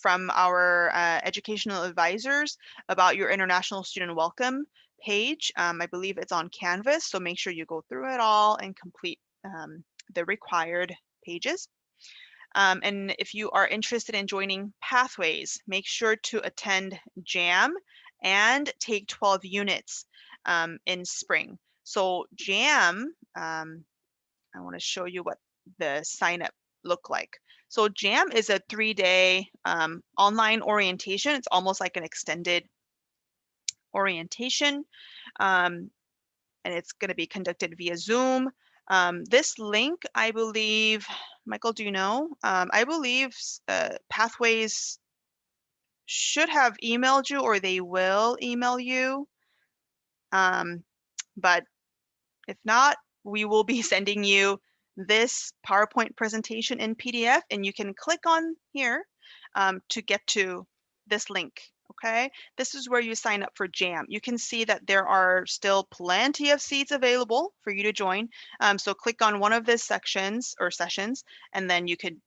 from our educational advisors about your International Student Welcome page. I believe it's on Canvas, so make sure you go through it all and complete the required pages. And if you are interested in joining Pathways, make sure to attend JAM and take 12 units in spring. So JAM, I want to show you what the sign up look like. So JAM is a 3-day online orientation. It's almost like an extended orientation, and it's going to be conducted via Zoom. This link, I believe, Michael, do you know? I believe Pathways should have emailed you, or they will email you. But if not, we will be sending you this PowerPoint presentation in PDF, and you can click on here to get to this link. Okay, this is where you sign up for JAM. You can see that there are still plenty of seats available for you to join. So click on one of the sections or sessions, and then you could,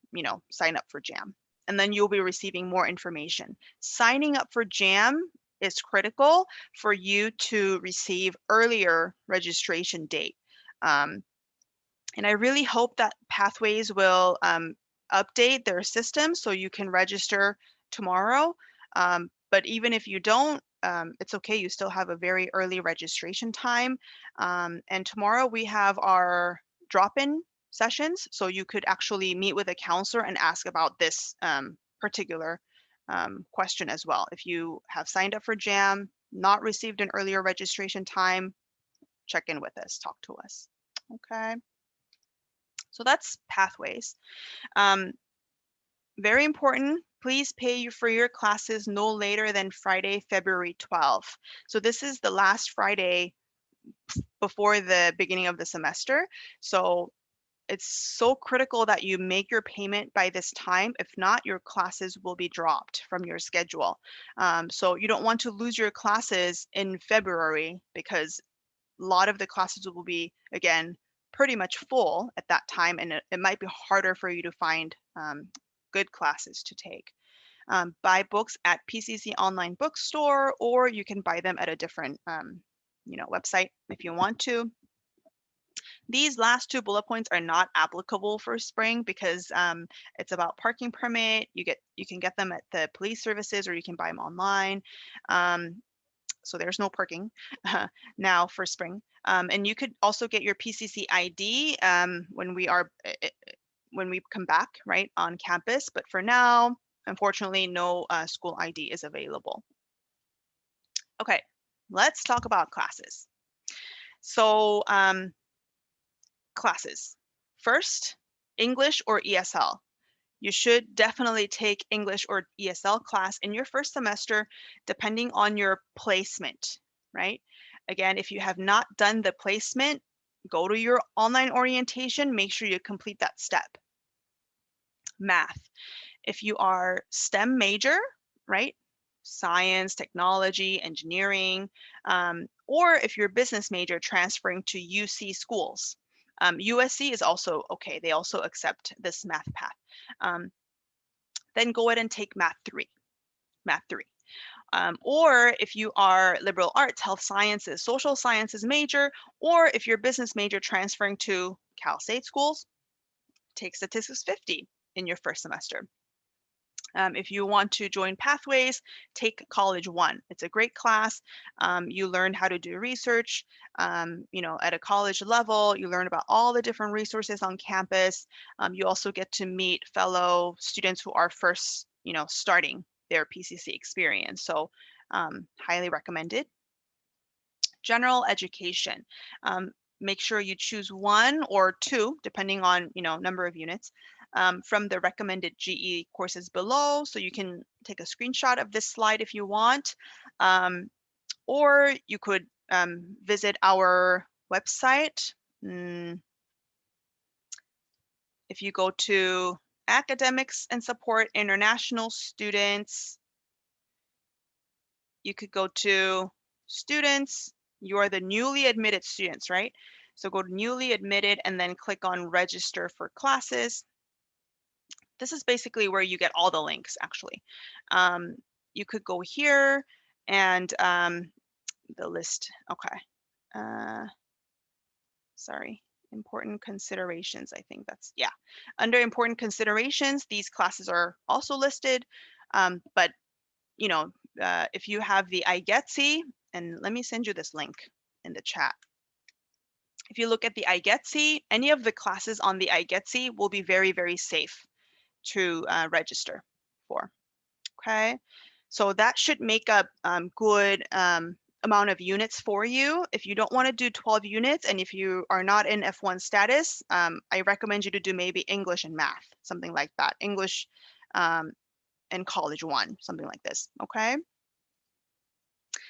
sign up for JAM. And then you'll be receiving more information. Signing up for JAM is critical for you to receive earlier registration date. And I really hope that Pathways will update their system so you can register tomorrow. But even if you don't, it's okay. You still have a very early registration time. And tomorrow we have our drop-in sessions. So you could actually meet with a counselor and ask about this particular question as well. If you have signed up for JAM, not received an earlier registration time, check in with us, talk to us. Okay, so that's pathways. Very important, please pay for your classes no later than Friday, February 12th. So this is the last Friday before the beginning of the semester. So it's so critical that you make your payment by this time. If not, your classes will be dropped from your schedule. So you don't want to lose your classes in February because a lot of the classes will be, again, pretty much full at that time, and it might be harder for you to find good classes to take. Buy books at PCC Online Bookstore, or you can buy them at a different website if you want to. These last two bullet points are not applicable for spring because it's about parking permit. You can get them at the police services, or you can buy them online. So there's no parking now for spring. And you could also get your PCC ID when we come back, right, on campus. But for now, unfortunately, no school ID is available. Okay, let's talk about classes. So classes. First, English or ESL. You should definitely take English or ESL class in your first semester, depending on your placement, right? Again, if you have not done the placement, go to your online orientation, make sure you complete that step. Math. If you are STEM major, right? Science, technology, engineering, or if you're business major transferring to UC schools. USC is also okay. They also accept this math path. Then go ahead and take Math 3. Math 3. Or if you are liberal arts, health sciences, social sciences major, or if you're business major transferring to Cal State schools, take Statistics 50 in your first semester. If you want to join Pathways, take College 1. It's a great class. You learn how to do research, at a college level. You learn about all the different resources on campus. You also get to meet fellow students who are first, starting their PCC experience. So highly recommended. General education. Make sure you choose one or two, depending on, number of units, from the recommended GE courses below. So you can take a screenshot of this slide if you want, or you could visit our website. If you go to academics and support international students, you could go to students. You are the newly admitted students, right? So go to newly admitted and then click on register for classes. This is basically where you get all the links, actually. You could go here and the list. Okay. Sorry. Important considerations. I think that's, yeah. Under important considerations, these classes are also listed. But, if you have the iGetsy, and let me send you this link in the chat. If you look at the iGetsy, any of the classes on the iGetsy will be very, very safe to register for. Okay, so that should make up good amount of units for you. If you don't want to do 12 units and if you are not in F1 status, I recommend you to do maybe English and math, something like that. English and College 1, something like this. Okay.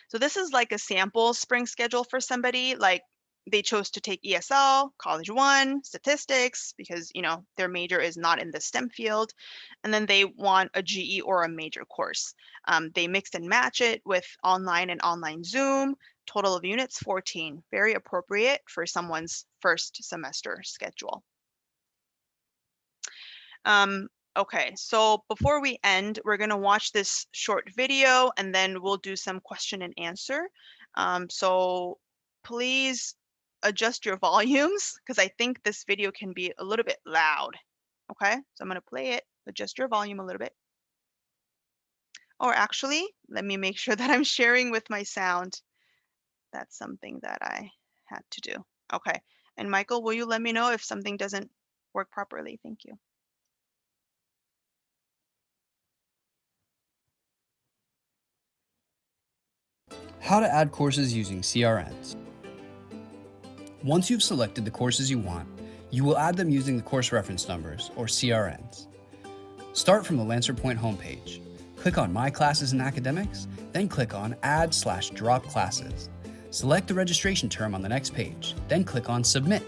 So this is like a sample spring schedule for somebody. Like they chose to take ESL, College 1, statistics, because their major is not in the STEM field, and then they want a GE or a major course. They mix and match it with online and online Zoom. Total of units 14. Very appropriate for someone's first semester schedule. Okay, so before we end, we're going to watch this short video and then we'll do some question and answer. So please adjust your volumes because I think this video can be a little bit loud. Okay, so I'm going to play it, adjust your volume a little bit. Or actually, let me make sure that I'm sharing with my sound. That's something that I had to do. Okay, and Michael, will you let me know if something doesn't work properly? Thank you. How to add courses using CRNs. Once you've selected the courses you want, you will add them using the course reference numbers, or CRNs. Start from the LancerPoint homepage. Click on My Classes in Academics, then click on Add/Drop Classes. Select the registration term on the next page, then click on Submit.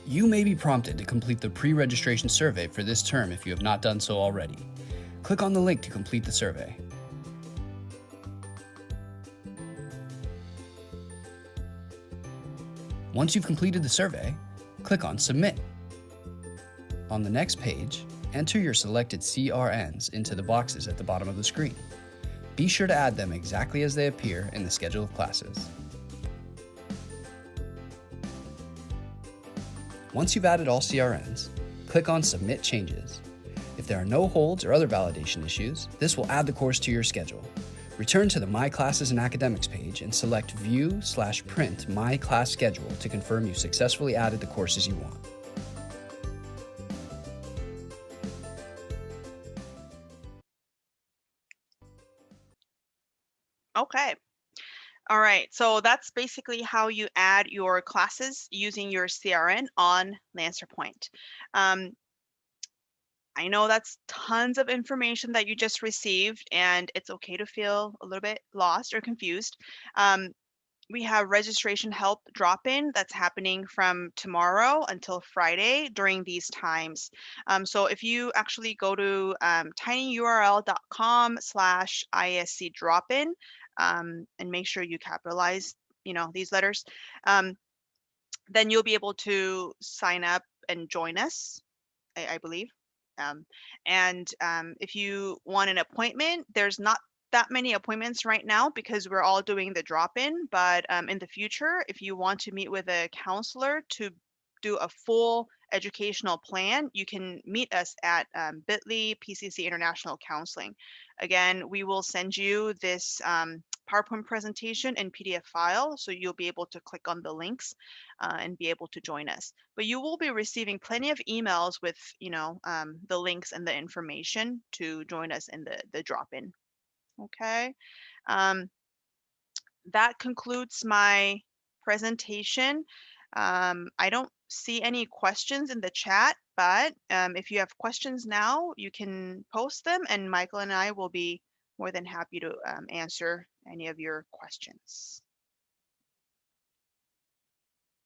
You may be prompted to complete the pre-registration survey for this term if you have not done so already. Click on the link to complete the survey. Once you've completed the survey, click on Submit. On the next page, enter your selected CRNs into the boxes at the bottom of the screen. Be sure to add them exactly as they appear in the schedule of classes. Once you've added all CRNs, click on Submit Changes. If there are no holds or other validation issues, this will add the course to your schedule. Return to the My Classes in Academics page and select View/Print My Class Schedule to confirm you've successfully added the courses you want. Okay. All right, so that's basically how you add your classes using your CRN on LancerPoint. I know that's tons of information that you just received, and it's okay to feel a little bit lost or confused. We have registration help drop-in that's happening from tomorrow until Friday during these times. So if you actually go to tinyurl.com/ISC drop-in, and make sure you capitalize, these letters, then you'll be able to sign up and join us, I believe. If you want an appointment, there's not that many appointments right now because we're all doing the drop-in, but in the future, if you want to meet with a counselor to do a full educational plan, you can meet us at bit.ly PCC International Counseling. Again, we will send you this PowerPoint presentation and PDF file, so you'll be able to click on the links and be able to join us. But you will be receiving plenty of emails with, the links and the information to join us in the drop-in. Okay. That concludes my presentation. I don't see any questions in the chat, but if you have questions now, you can post them and Michael and I will be more than happy to answer any of your questions.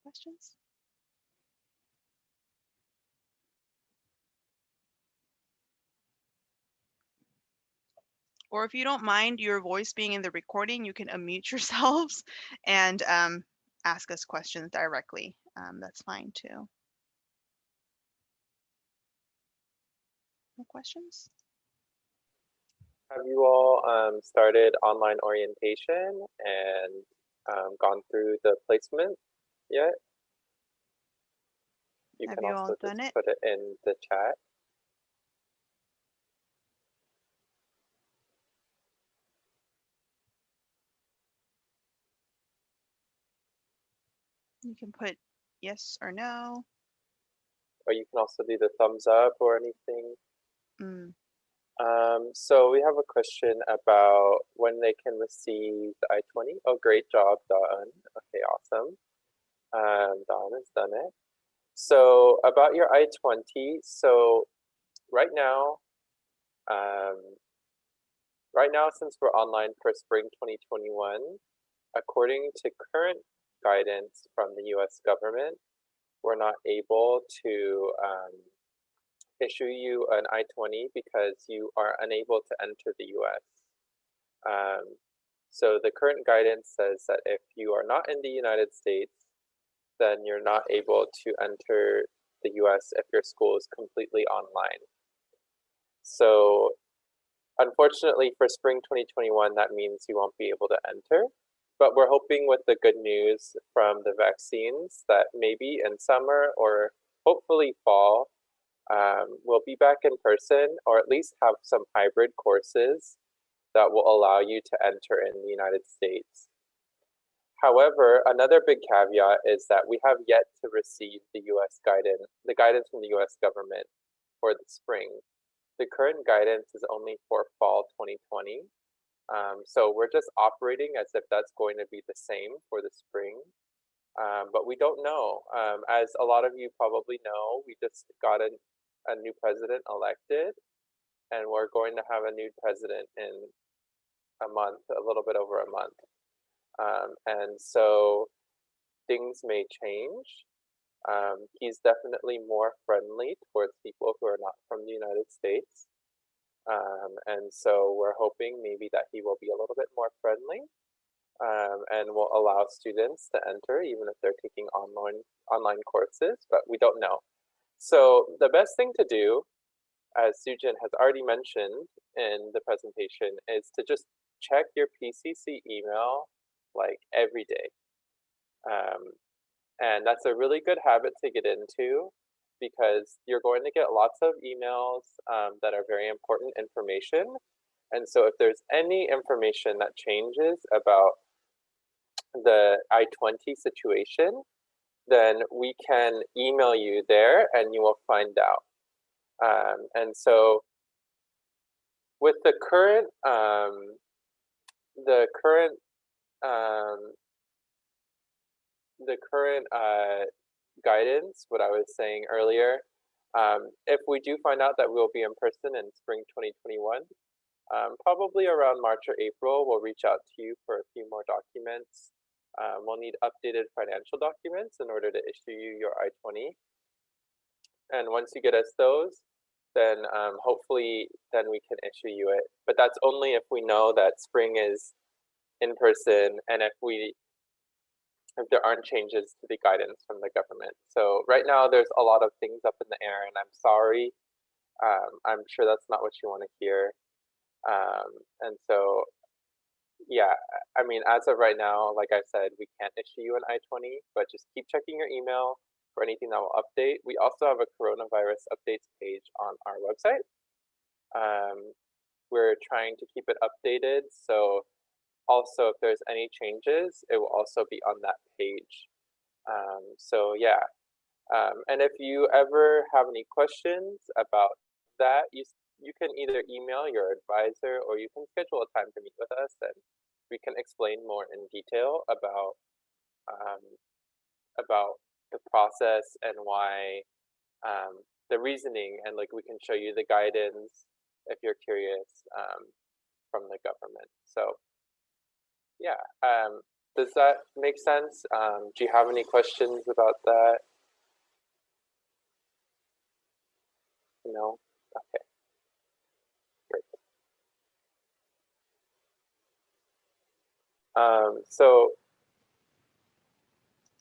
Questions? Or if you don't mind your voice being in the recording, you can unmute yourselves and ask us questions directly. That's fine too. No questions? Have you all started online orientation and gone through the placement yet? You Have can you also all done just it? put it in the chat. You can put yes or no. Or you can also do the thumbs up or anything. Mm. So we have a question about when they can receive the I-20. Oh, great job, Dawn. Okay, awesome. Dawn has done it. So about your I-20, so right now, since we're online for spring 2021, according to current guidance from the US government, we're not able to issue you an I-20 because you are unable to enter the US. So the current guidance says that if you are not in the United States, then you're not able to enter the US if your school is completely online. So unfortunately for spring 2021, that means you won't be able to enter. But we're hoping with the good news from the vaccines that maybe in summer or hopefully fall, we'll be back in person or at least have some hybrid courses that will allow you to enter in the United States. However, another big caveat is that we have yet to receive the guidance from the US government for the spring. The current guidance is only for fall 2020. So we're just operating as if that's going to be the same for the spring. But we don't know. As a lot of you probably know, we just got a new president elected, and we're going to have a new president in a month, a little bit over a month. And so things may change. He's definitely more friendly towards people who are not from the United States. And so we're hoping maybe that he will be a little bit more friendly, and will allow students to enter even if they're taking online courses, but we don't know. So the best thing to do, as Sujin has already mentioned in the presentation, is to just check your PCC email like every day. And that's a really good habit to get into, because you're going to get lots of emails that are very important information. And so if there's any information that changes about the I-20 situation, then we can email you there and you will find out. And so with the current guidance, what I was saying earlier, if we do find out that we'll be in person in spring 2021, probably around March or April, we'll reach out to you for a few more documents. We'll need updated financial documents in order to issue you your I-20. And once you get us those, then hopefully then we can issue you it. But that's only if we know that spring is in person, and if there aren't changes to the guidance from the government. So right now there's a lot of things up in the air, and I'm sorry. I'm sure that's not what you want to hear. And so, yeah, I mean, as of right now, like I said, we can't issue you an I-20, but just keep checking your email for anything that will update. We also have a coronavirus updates page on our website. We're trying to keep it updated, so also if there's any changes, it will also be on that page. So yeah, and if you ever have any questions about that, you can either email your advisor, or you can schedule a time to meet with us, and we can explain more in detail about the process and why, the reasoning, and like we can show you the guidance if you're curious from the government. So yeah, does that make sense? Do you have any questions about that? No? Okay. Great. So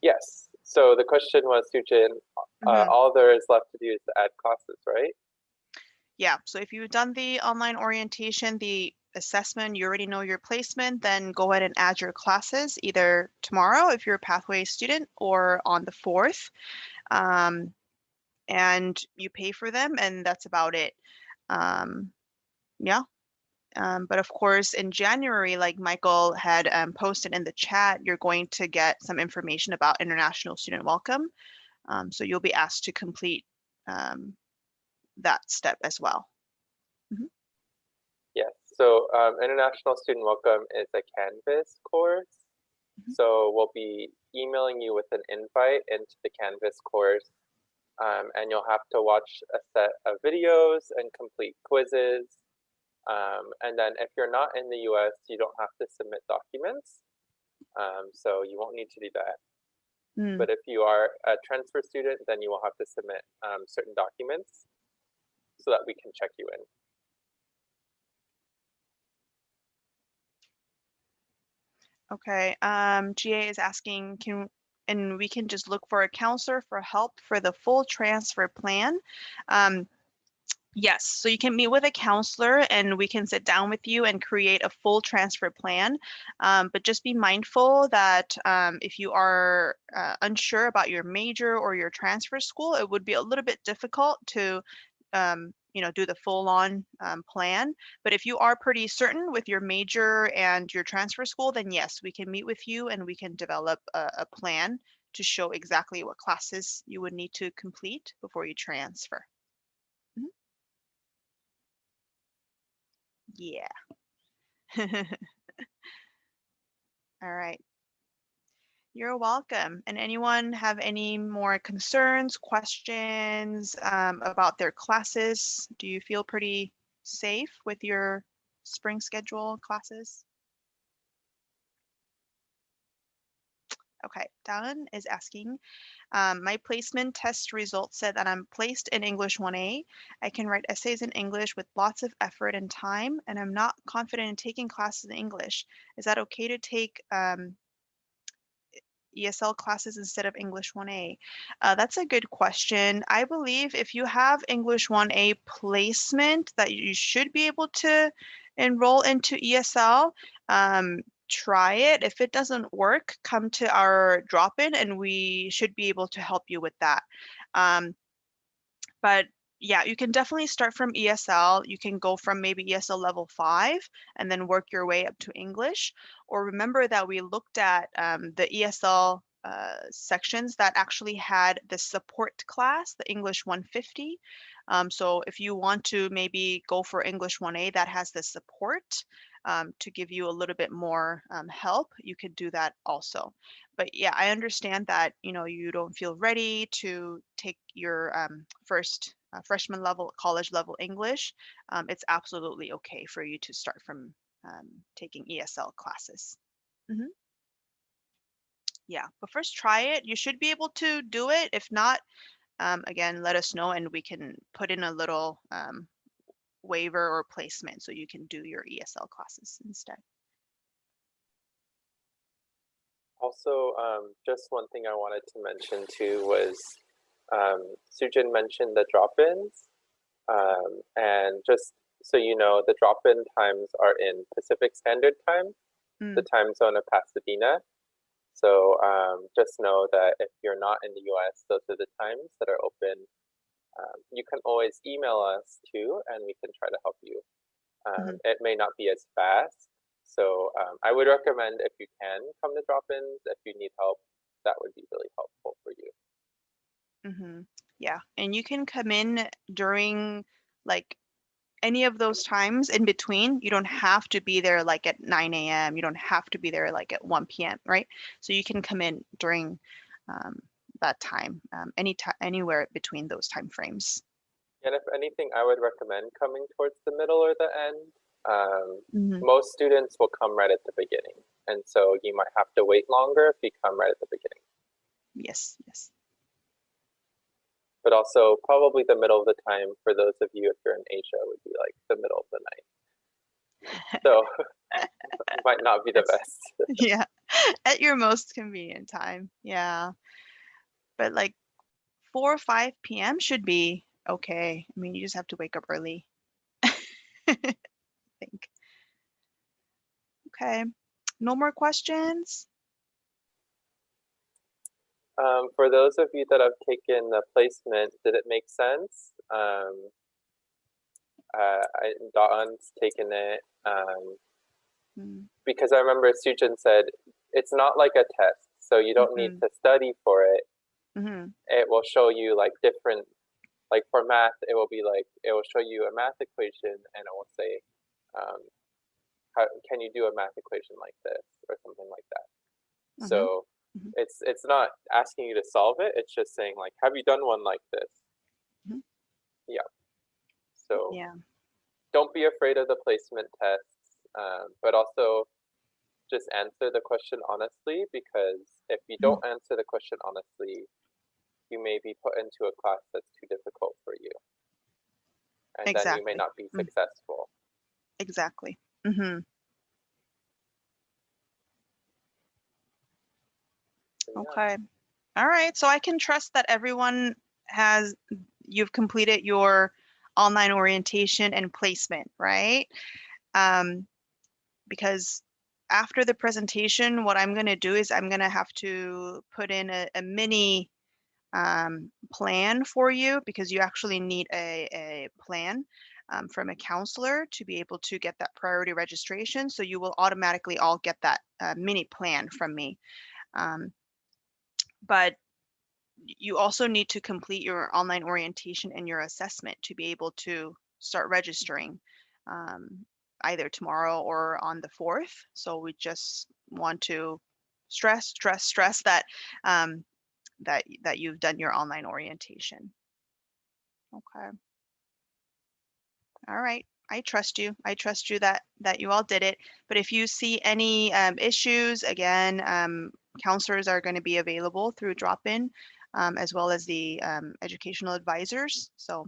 yes, so the question was, Sujin, all there is left to do is to add classes, right? Yeah, so if you've done the online orientation, the assessment, you already know your placement, then go ahead and add your classes either tomorrow if you're a pathway student, or on the 4th. And you pay for them, and that's about it. Yeah. But of course, in January, like Michael had posted in the chat, you're going to get some information about International Student Welcome. So you'll be asked to complete that step as well. Yes, so International Student Welcome is a Canvas course. So we'll be emailing you with an invite into the Canvas course, and you'll have to watch a set of videos and complete quizzes. And then if you're not in the US, you don't have to submit documents. So you won't need to do that. But if you are a transfer student, then you will have to submit certain documents so that we can check you in. Okay, GA is asking, and we can just look for a counselor for help for the full transfer plan. Yes, so you can meet with a counselor and we can sit down with you and create a full transfer plan. But just be mindful that if you are unsure about your major or your transfer school, it would be a little bit difficult to do the full-on plan. But if you are pretty certain with your major and your transfer school, then yes, we can meet with you and we can develop a plan to show exactly what classes you would need to complete before you transfer. Yeah. All right. You're welcome. And anyone have any more concerns, questions about their classes? Do you feel pretty safe with your spring schedule classes? Okay, Dallin is asking, my placement test results said that I'm placed in English 1A. I can write essays in English with lots of effort and time, and I'm not confident in taking classes in English. Is that okay to take ESL classes instead of English 1A? That's a good question. I believe if you have English 1A placement that you should be able to enroll into ESL. Try it. If it doesn't work, come to our drop-in and we should be able to help you with that. But yeah, you can definitely start from ESL. You can go from maybe ESL level 5 and then work your way up to English. Or remember that we looked at the ESL sections that actually had the support class, the English 150. So if you want to maybe go for English 1A that has the support to give you a little bit more help, you could do that also. But yeah, I understand that, you don't feel ready to take your first freshman level, college level English. It's absolutely okay for you to start from taking ESL classes. Mhm. Yeah, but first try it. You should be able to do it. If not, again, let us know and we can put in a little waiver or placement so you can do your ESL classes instead. Also, just one thing I wanted to mention too was Sujin mentioned the drop-ins, and just so you know, the drop-in times are in Pacific Standard Time, the time zone of Pasadena. So just know that if you're not in the US, those are the times that are open. You can always email us too, and we can try to help you. It may not be as fast. So I would recommend if you can come to drop-ins, if you need help, that would be really helpful for you. Yeah, and you can come in during like any of those times in between. You don't have to be there like at 9 a.m. You don't have to be there like at 1 p.m., right? So you can come in during that time, anywhere between those time frames. And if anything, I would recommend coming towards the middle or the end. Mhm. Most students will come right at the beginning. And so you might have to wait longer if you come right at the beginning. Yes, yes. But also probably the middle of the time for those of you if you're in Asia would be like the middle of the night. So it might not be the best. Yeah, at your most convenient time. Yeah. But like 4 or 5 p.m. should be okay. I mean, you just have to wake up early. I think. Okay. No more questions? For those of you that have taken the placement, did it make sense? Dawn's taken it because I remember Sujin said it's not like a test, so you don't need to study for it. It will show you like different, like for math, it will be like it will show you a math equation and it will say, how can you do a math equation like this or something like that. So it's not asking you to solve it. It's just saying like, have you done one like this? Yeah. So Yeah. don't be afraid of the placement tests, but also just answer the question honestly, because if you don't answer the question honestly, you may be put into a class that's too difficult for you. And then you may Exactly. not be successful. Exactly. Okay. All right. So I can trust that everyone you've completed your online orientation and placement, right? Because after the presentation, what I'm going to do is I'm going to have to put in a mini plan for you, because you actually need a plan from a counselor to be able to get that priority registration. So you will automatically all get that mini plan from me. But you also need to complete your online orientation and your assessment to be able to start registering either tomorrow or on the 4th. So we just want to stress that that you've done your online orientation. Okay. All right. I trust you. I trust you that you all did it. But if you see any issues, again, counselors are going to be available through drop-in, as well as the educational advisors. So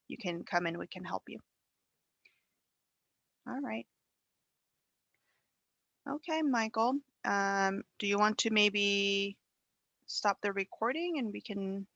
you can come and we can help you. All right. Okay, Michael. Do you want to maybe stop the recording and we can